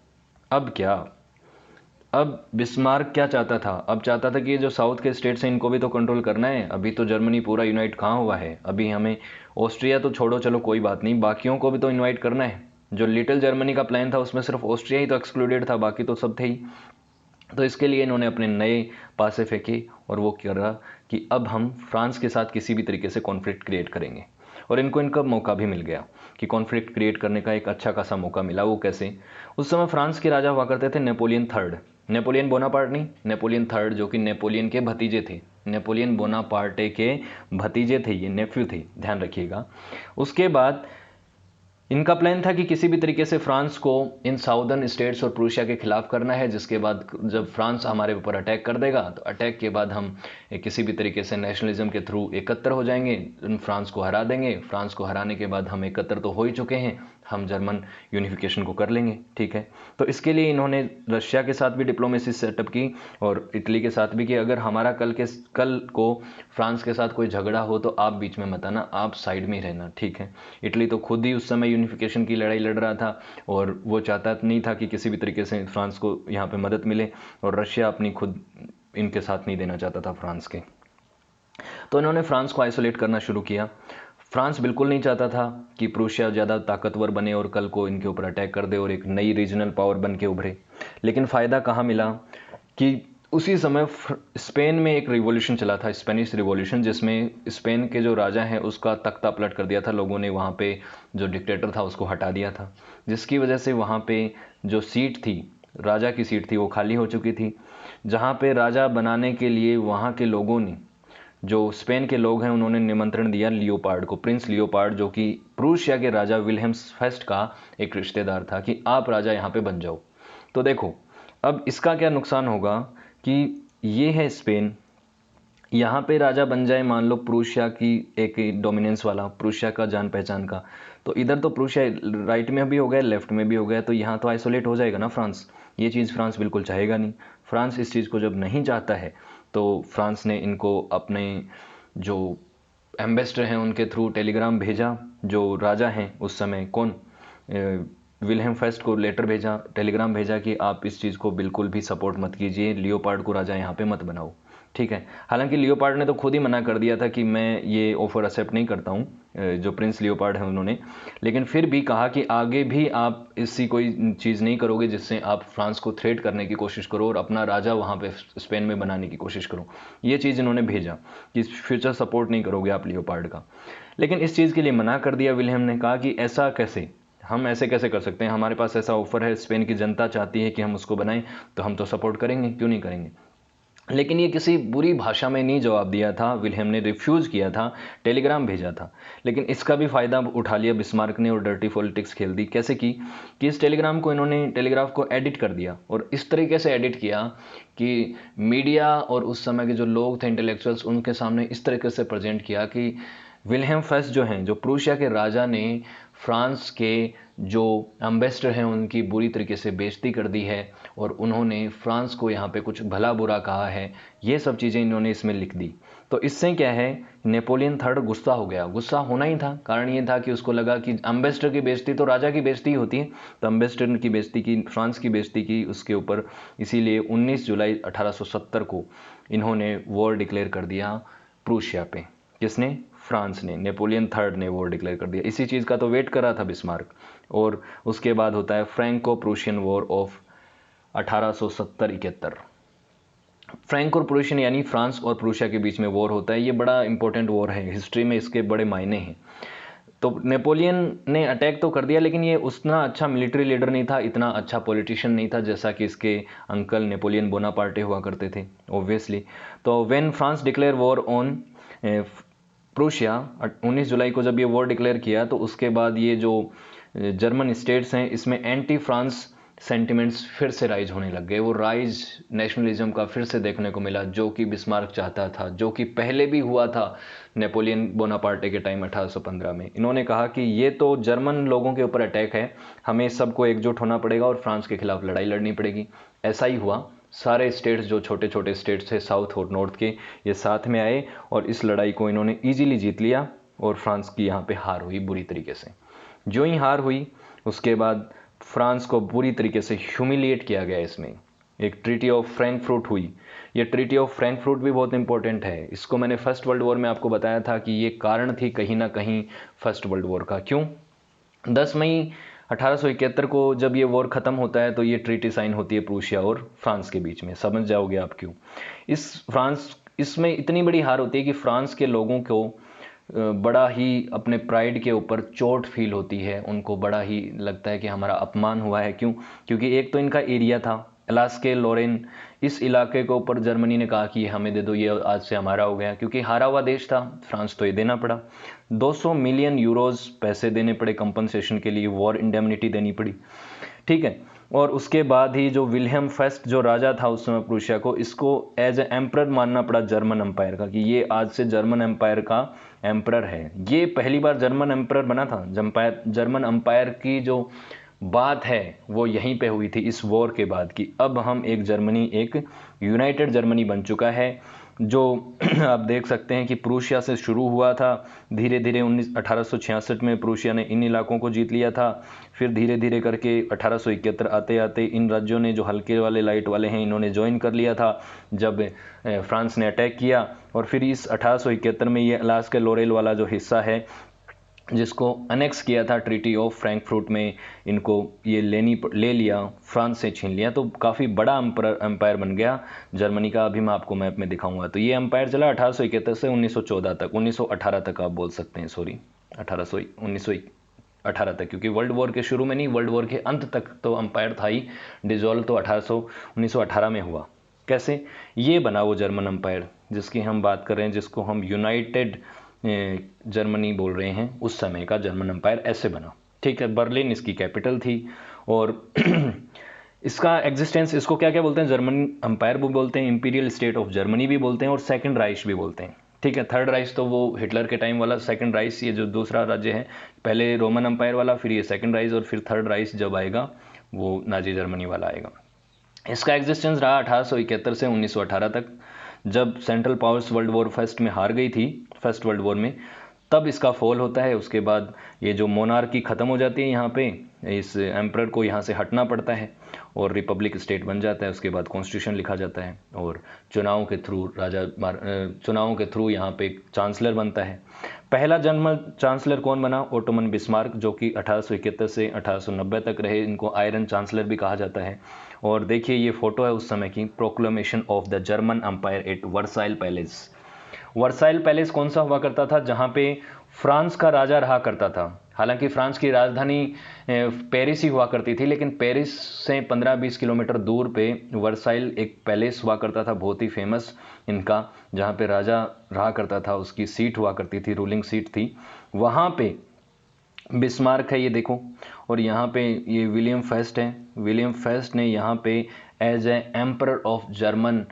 अब बिस्मार्क क्या चाहता था? अब चाहता था कि ये जो साउथ के स्टेट्स हैं इनको भी तो कंट्रोल करना है। अभी तो जर्मनी पूरा यूनाइट कहाँ हुआ है, अभी हमें ऑस्ट्रिया तो छोड़ो, चलो कोई बात नहीं, बाकियों को भी तो इनवाइट करना है। जो लिटिल जर्मनी का प्लान था उसमें सिर्फ ऑस्ट्रिया ही तो एक्सक्लूडेड था, बाकी तो सब थे ही। तो इसके लिए इन्होंने अपने नए पासे फेंके और वो करा कि अब हम फ्रांस के साथ किसी भी तरीके से कॉन्फ्लिक्ट क्रिएट करेंगे। और इनको इनका मौका भी मिल गया कि कॉन्फ्लिक्ट क्रिएट करने का एक अच्छा खासा मौका मिला। वो कैसे? उस समय फ्रांस के राजा हुआ करते थे नेपोलियन थर्ड, नेपोलियन बोनापार्ट नहीं, नेपोलियन थर्ड, जो कि नेपोलियन के भतीजे थे। नेपोलियन बोनापार्टे के भतीजे थे, ये नेफ्यू थे, ध्यान रखिएगा। उसके बाद इनका प्लान था कि किसी भी तरीके से फ्रांस को इन साउदर्न स्टेट्स और प्रूशिया के खिलाफ करना है, जिसके बाद जब फ्रांस हमारे ऊपर अटैक कर देगा तो अटैक के बाद हम किसी भी तरीके से नेशनलिज्म के थ्रू एकत्र हो जाएंगे, फ्रांस को हरा देंगे। फ्रांस को हराने के बाद हम एकत्र तो हो ही चुके हैं, हम जर्मन यूनिफिकेशन को कर लेंगे, ठीक है। तो इसके लिए इन्होंने रशिया के साथ भी डिप्लोमेसी सेटअप की और इटली के साथ भी कि अगर हमारा कल को फ्रांस के साथ कोई झगड़ा हो तो आप बीच में मत आना, आप साइड में ही रहना, ठीक है। इटली तो खुद ही उस समय यूनिफिकेशन की लड़ाई लड़ रहा था और वो चाहता नहीं था कि किसी भी तरीके से फ्रांस को यहाँ पे मदद मिले, और रशिया अपनी खुद इनके साथ नहीं देना चाहता था फ्रांस के। तो इन्होंने फ्रांस को आइसोलेट करना शुरू किया। फ्रांस बिल्कुल नहीं चाहता था कि प्रूशिया ज़्यादा ताकतवर बने और कल को इनके ऊपर अटैक कर दे और एक नई रीजनल पावर बन के उभरे। लेकिन फ़ायदा कहाँ मिला कि उसी समय स्पेन में एक रिवॉल्यूशन चला था, स्पेनिश रिवॉल्यूशन, जिसमें स्पेन के जो राजा हैं उसका तख्ता पलट कर दिया था लोगों ने, वहाँ पे जो डिक्टेटर था उसको हटा दिया था, जिसकी वजह से वहाँ पे जो सीट थी, राजा की सीट थी, वो खाली हो चुकी थी। जहाँ पे राजा बनाने के लिए वहाँ के लोगों ने, जो स्पेन के लोग हैं, उन्होंने निमंत्रण दिया लियोपार्ड को, प्रिंस लियोपार्ड, जो कि प्रूशिया के राजा विल्हेम्स फर्स्ट का एक रिश्तेदार था, कि आप राजा यहाँ पे बन जाओ। तो देखो अब इसका क्या नुकसान होगा कि ये है स्पेन, यहाँ पे राजा बन जाए मान लो प्रूशिया की एक डोमिनेंस वाला, प्रूशिया का जान पहचान का, तो इधर तो प्रूशिया राइट में भी हो गया, लेफ्ट में भी हो गया, तो यहाँ तो आइसोलेट हो जाएगा ना फ्रांस। ये चीज़ फ्रांस बिल्कुल चाहेगा नहीं। फ्रांस इस चीज़ को जब नहीं चाहता है तो फ्रांस ने इनको अपने जो एम्बेसडर हैं उनके थ्रू टेलीग्राम भेजा, जो राजा हैं उस समय, कौन, विल्हेम फर्स्ट को लेटर भेजा, टेलीग्राम भेजा कि आप इस चीज़ को बिल्कुल भी सपोर्ट मत कीजिए, लियोपार्ड को राजा यहाँ पे मत बनाओ, ठीक है। हालांकि लियोपार्ड ने तो खुद ही मना कर दिया था कि मैं ये ऑफ़र एक्सेप्ट नहीं करता हूँ, जो प्रिंस लियोपार्ड है उन्होंने, लेकिन फिर भी कहा कि आगे भी आप इससी कोई चीज़ नहीं करोगे जिससे आप फ्रांस को थ्रेट करने की कोशिश करो और अपना राजा वहाँ पे स्पेन में बनाने की कोशिश करो। ये चीज़ इन्होंने भेजा कि फ्यूचर सपोर्ट नहीं करोगे आप लियोपार्ड का। लेकिन इस चीज़ के लिए मना कर दिया विलियम ने, कहा कि ऐसा कैसे, हम ऐसे कैसे कर सकते हैं, हमारे पास ऐसा ऑफर है, स्पेन की जनता चाहती है कि हम उसको बनाएं, तो हम तो सपोर्ट करेंगे, क्यों नहीं करेंगे। लेकिन ये किसी बुरी भाषा में नहीं जवाब दिया था, विलियम ने रिफ्यूज़ किया था, टेलीग्राम भेजा था। लेकिन इसका भी फ़ायदा उठा लिया बिस्मार्क ने और डर्टी पॉलिटिक्स खेल दी। कैसे की कि इस टेलीग्राम को इन्होंने, टेलीग्राफ को एडिट कर दिया और इस तरीके से एडिट किया कि मीडिया और उस समय के जो लोग थे इंटेलेक्चुअल्स, उनके सामने इस तरीके से प्रेजेंट किया कि विल्हेम फर्स्ट जो हैं, जो प्रूशिया के राजा ने फ्रांस के जो एम्बेसडर हैं उनकी बुरी तरीके से बेइज्जती कर दी है और उन्होंने फ्रांस को यहाँ पे कुछ भला बुरा कहा है, ये सब चीज़ें इन्होंने इसमें लिख दी। तो इससे क्या है, नेपोलियन थर्ड गुस्सा हो गया, गुस्सा होना ही था, कारण ये था कि उसको लगा कि एम्बेसडर की बेइज्जती तो राजा की बेइज्जती होती है, तो एम्बेसडर की बेइज्जती की, फ्रांस की बेइज्जती की उसके ऊपर, इसीलिए 19 जुलाई 1870 को इन्होंने वॉर डिक्लेयर कर दिया प्रूशिया पे। किसने? फ्रांस ने, नेपोलियन थर्ड ने वॉर डिक्लेयर कर दिया। इसी चीज़ का तो वेट कर रहा था बिस्मार्क। और उसके बाद होता है Franco Prussian war of 1870-71। Franco Prussian यानी फ्रांस और प्रूशिया के बीच में वॉर होता है। ये बड़ा इंपॉर्टेंट वॉर है, हिस्ट्री में इसके बड़े मायने हैं। तो नेपोलियन ने अटैक तो कर दिया, लेकिन ये उतना अच्छा मिलिट्री लीडर नहीं था, इतना अच्छा पॉलिटिशियन नहीं था जैसा कि इसके अंकल नेपोलियन बोनापार्टे हुआ करते थे ऑब्वियसली। तो when France declare war on Prussia, 19 जुलाई को जब ये वॉर डिक्लेयर किया, तो उसके बाद ये जो जर्मन स्टेट्स हैं इसमें एंटी फ्रांस सेंटिमेंट्स फिर से राइज होने लग गए। वो राइज नेशनलिज्म का फिर से देखने को मिला, जो कि बिस्मार्क चाहता था, जो कि पहले भी हुआ था नेपोलियन बोनापार्टे के टाइम 1815 में। इन्होंने कहा कि ये तो जर्मन लोगों के ऊपर अटैक है, हमें सबको एकजुट होना पड़ेगा और फ्रांस के खिलाफ लड़ाई लड़नी पड़ेगी। ऐसा ही हुआ, सारे स्टेट्स जो छोटे छोटे स्टेट्स थे साउथ और नॉर्थ के, ये साथ में आए और इस लड़ाई को इन्होंने ईजिली जीत लिया और फ्रांस की यहाँ पे हार हुई बुरी तरीके से। जो ही हार हुई उसके बाद फ्रांस को बुरी तरीके से ह्यूमिलिएट किया गया। इसमें एक ट्रीटी ऑफ फ्रैंकफर्ट हुई। ये ट्रीटी ऑफ फ्रैंकफर्ट भी बहुत इंपॉर्टेंट है। इसको मैंने फर्स्ट वर्ल्ड वॉर में आपको बताया था कि ये कारण थी कहीं ना कहीं फर्स्ट वर्ल्ड वॉर का। क्यों? 10 मई 1871 को जब ये वॉर ख़त्म होता है तो ये ट्रीटी साइन होती है प्रूशिया और फ्रांस के बीच में। समझ जाओगे आप क्यों। इसमें इतनी बड़ी हार होती है कि फ्रांस के लोगों को बड़ा ही अपने प्राइड के ऊपर चोट फील होती है, उनको बड़ा ही लगता है कि हमारा अपमान हुआ है। क्यों? क्योंकि एक तो इनका एरिया था अलास्के लोरेन, इस इलाके के ऊपर जर्मनी ने कहा कि ये हमें दे दो, ये आज से हमारा हो गया, क्योंकि हारा हुआ देश था फ्रांस, तो ये देना पड़ा। 200 मिलियन यूरोज पैसे देने पड़े कंपनसेशन के लिए, वॉर इंडेमनिटी देनी पड़ी, ठीक है। और उसके बाद ही जो विलियम फेस्ट जो राजा था उस समय प्रूशिया को, इसको एज ए एम्परर मानना पड़ा जर्मन एम्पायर का, कि ये आज से जर्मन एम्पायर का एम्परर है। ये पहली बार जर्मन एम्परर बना था। जर्मन एम्पायर की जो बात है वो यहीं पे हुई थी इस वॉर के बाद, कि अब हम एक यूनाइटेड जर्मनी बन चुका है। जो आप देख सकते हैं कि प्रूशिया से शुरू हुआ था, धीरे धीरे 1866 में प्रूशिया ने इन इलाकों को जीत लिया था। फिर धीरे धीरे करके 1871 आते आते इन राज्यों ने, जो हल्के वाले लाइट वाले हैं, इन्होंने ज्वाइन कर लिया था जब फ्रांस ने अटैक किया। और फिर इस 1871 में ये अलास्का लोरेल वाला जो हिस्सा है, जिसको अनेक्स किया था ट्रीटी ऑफ फ्रैंकफर्ट में, इनको ये ले लिया, फ्रांस से छीन लिया। तो काफ़ी बड़ा एम्पायर बन गया जर्मनी का। अभी मैं आपको मैप में दिखाऊंगा। तो ये एम्पायर चला 1871 से 1914 तक, 1918 तक आप बोल सकते हैं, सॉरी 1918 तक, क्योंकि वर्ल्ड वॉर के शुरू में नहीं, वर्ल्ड वॉर के अंत तक तो एम्पायर था ही। डिजॉल्व तो 1918 में हुआ। कैसे ये बना वो जर्मन एम्पायर जिसकी हम बात कर रहे हैं, जिसको हम यूनाइटेड जर्मनी बोल रहे हैं, उस समय का जर्मन एम्पायर ऐसे बना, ठीक है। बर्लिन इसकी कैपिटल थी। और इसका एग्जिस्टेंस, इसको क्या क्या बोलते हैं, जर्मन एम्पायर भी बोलते हैं, इंपीरियल स्टेट ऑफ जर्मनी भी बोलते हैं, और सेकंड राइश भी बोलते हैं, ठीक है। थर्ड राइश तो वो हिटलर के टाइम वाला, सेकंड राइश ये जो दूसरा राज्य है, पहले रोमन एम्पायर वाला, फिर ये सेकंड राइश, और फिर थर्ड राइश जब आएगा वो नाजी जर्मनी वाला आएगा। इसका एग्जिस्टेंस रहा 1871 से 1918 तक, जब central powers world war first में हार गई थी, फर्स्ट वर्ल्ड वॉर में, तब इसका फॉल होता है। उसके बाद ये जो मोनार्की ख़त्म हो जाती है यहाँ पे, इस एम्परर को यहाँ से हटना पड़ता है और रिपब्लिक स्टेट बन जाता है। उसके बाद कॉन्स्टिट्यूशन लिखा जाता है और चुनाव के थ्रू यहाँ पे चांसलर बनता है। पहला जर्मन चांसलर कौन बना? ओटोमन बिस्मार्क, जो कि 1871 से 1890 तक रहे। इनको आयरन चांसलर भी कहा जाता है। और देखिए ये फोटो है उस समय की, proclamation of the German empire at Versailles palace. Versailles palace कौन सा हुआ करता था? जहाँ पे फ्रांस का राजा रहा करता था। हालांकि फ्रांस की राजधानी पेरिस ही हुआ करती थी, लेकिन पेरिस से 15-20 किलोमीटर दूर पे वर्साइल एक पैलेस हुआ करता था, बहुत ही फेमस इनका, जहाँ पे राजा रहा करता था, उसकी सीट हुआ करती थी, रूलिंग सीट थी। वहाँ पे बिस्मार्क है, ये देखो। और यहाँ पे ये विलियम फेस्ट है। विलियम फेस्ट ने यहाँ पे as a emperor of German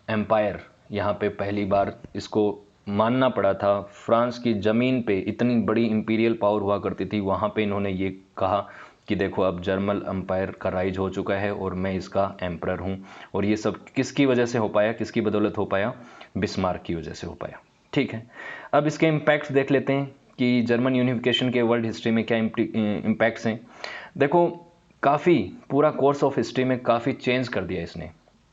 empire, यहाँ पे पहली बार इसको मानना पड़ा था। फ्रांस की ज़मीन पे इतनी बड़ी इंपीरियल पावर हुआ करती थी, वहाँ पे इन्होंने ये कहा कि देखो अब जर्मन एम्पायर का राइज हो चुका है और मैं इसका एम्परर हूँ। और ये सब किसकी वजह से हो पाया, किसकी बदौलत हो पाया? बिस्मार्क की वजह से हो पाया, ठीक है। अब इसके इम्पैक्ट्स देख लेते हैं कि जर्मन यूनिफिकेशन के वर्ल्ड हिस्ट्री में क्या इम्पैक्ट्स हैं। देखो काफ़ी पूरा कोर्स ऑफ हिस्ट्री में काफ़ी चेंज कर दिया इसने।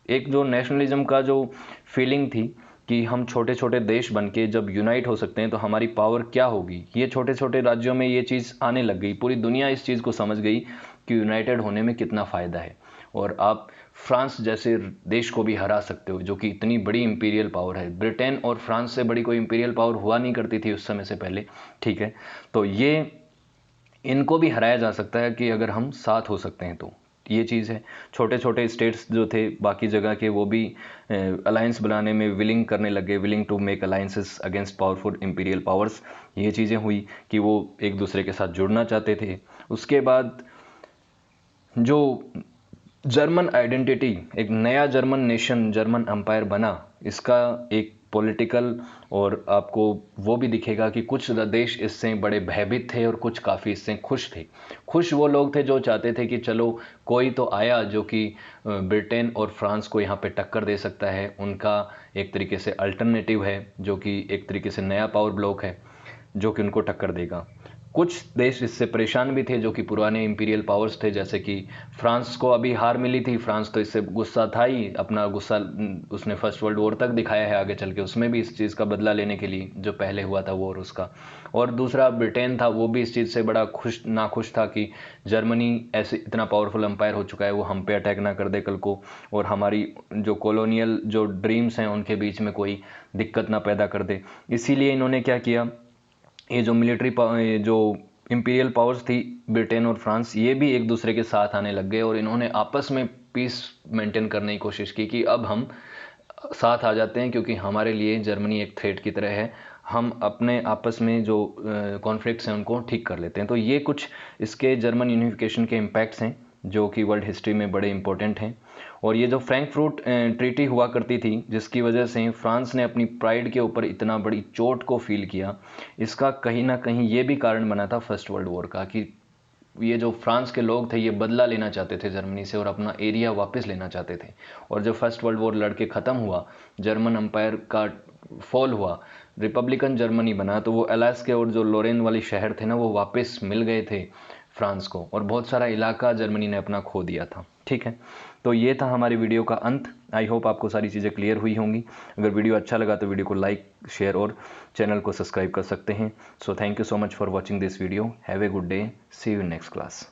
एक जो नेशनलिज्म का जो फीलिंग थी कि हम छोटे छोटे देश बन के जब यूनाइट हो सकते हैं तो हमारी पावर क्या होगी, ये छोटे छोटे राज्यों में ये चीज़ आने लग गई। पूरी दुनिया इस चीज़ को समझ गई कि यूनाइटेड होने में कितना फ़ायदा है। और आप फ्रांस जैसे देश को भी हरा सकते हो, जो कि इतनी बड़ी इंपीरियल पावर है। ब्रिटेन और फ्रांस से बड़ी कोई इंपीरियल पावर हुआ नहीं करती थी उस समय से पहले, ठीक है। तो ये इनको भी हराया जा सकता है कि अगर हम साथ हो सकते हैं तो ये चीज़ है। छोटे छोटे स्टेट्स जो थे बाकी जगह के, वो भी अलायंस बनाने में विलिंग करने लगे, willing to make alliances against powerful imperial powers. ये चीज़ें हुई कि वो एक दूसरे के साथ जुड़ना चाहते थे। उसके बाद जो जर्मन आइडेंटिटी, एक नया जर्मन नेशन, जर्मन एम्पायर बना, इसका एक पॉलिटिकल, और आपको वो भी दिखेगा कि कुछ देश इससे बड़े भयभीत थे और कुछ काफ़ी इससे खुश थे। खुश वो लोग थे जो चाहते थे कि चलो कोई तो आया जो कि ब्रिटेन और फ्रांस को यहाँ पे टक्कर दे सकता है। उनका एक तरीके से अल्टरनेटिव है, जो कि एक तरीके से नया पावर ब्लॉक है जो कि उनको टक्कर देगा। कुछ देश इससे परेशान भी थे जो कि पुराने इंपीरियल पावर्स थे, जैसे कि फ्रांस को अभी हार मिली थी। फ्रांस तो इससे गुस्सा था ही, अपना गुस्सा उसने फर्स्ट वर्ल्ड वॉर तक दिखाया है आगे चल के, उसमें भी इस चीज़ का बदला लेने के लिए जो पहले हुआ था वॉर उसका। और दूसरा ब्रिटेन था, वो भी इस चीज़ से बड़ा नाखुश था कि जर्मनी ऐसे इतना पावरफुल एम्पायर हो चुका है, वो हम पे अटैक ना कर दे कल को, और हमारी जो कॉलोनियल जो ड्रीम्स हैं उनके बीच में कोई दिक्कत ना पैदा कर दे। इसीलिए इन्होंने क्या किया, ये जो जो इंपीरियल पावर्स थी ब्रिटेन और फ्रांस, ये भी एक दूसरे के साथ आने लग गए और इन्होंने आपस में पीस मेंटेन करने की कोशिश की कि अब हम साथ आ जाते हैं क्योंकि हमारे लिए जर्मनी एक थ्रेट की तरह है, हम अपने आपस में जो कॉन्फ्लिक्ट्स हैं उनको ठीक कर लेते हैं। तो ये कुछ इसके जर्मन यूनिफिकेशन के इम्पैक्ट्स हैं जो कि वर्ल्ड हिस्ट्री में बड़े इंपॉर्टेंट हैं। और ये जो फ्रैंकफर्ट ट्रीटी हुआ करती थी, जिसकी वजह से फ्रांस ने अपनी प्राइड के ऊपर इतना बड़ी चोट को फील किया, इसका कहीं ना कहीं ये भी कारण बना था फर्स्ट वर्ल्ड वॉर का, कि ये जो फ्रांस के लोग थे ये बदला लेना चाहते थे जर्मनी से और अपना एरिया वापस लेना चाहते थे। और जब फर्स्ट वर्ल्ड वॉर लड़के ख़त्म हुआ, जर्मन एम्पायर का फॉल हुआ, रिपब्लिकन जर्मनी बना, तो वो अलास्के और जो लोरेन वाली शहर थे ना, वो वापस मिल गए थे फ्रांस को, और बहुत सारा इलाका जर्मनी ने अपना खो दिया था। ठीक है, तो ये था हमारी वीडियो का अंत। आई होप आपको सारी चीज़ें क्लियर हुई होंगी। अगर वीडियो अच्छा लगा तो वीडियो को लाइक, शेयर और चैनल को सब्सक्राइब कर सकते हैं। So thank you so much for watching this video. Have a good day, see you in next class.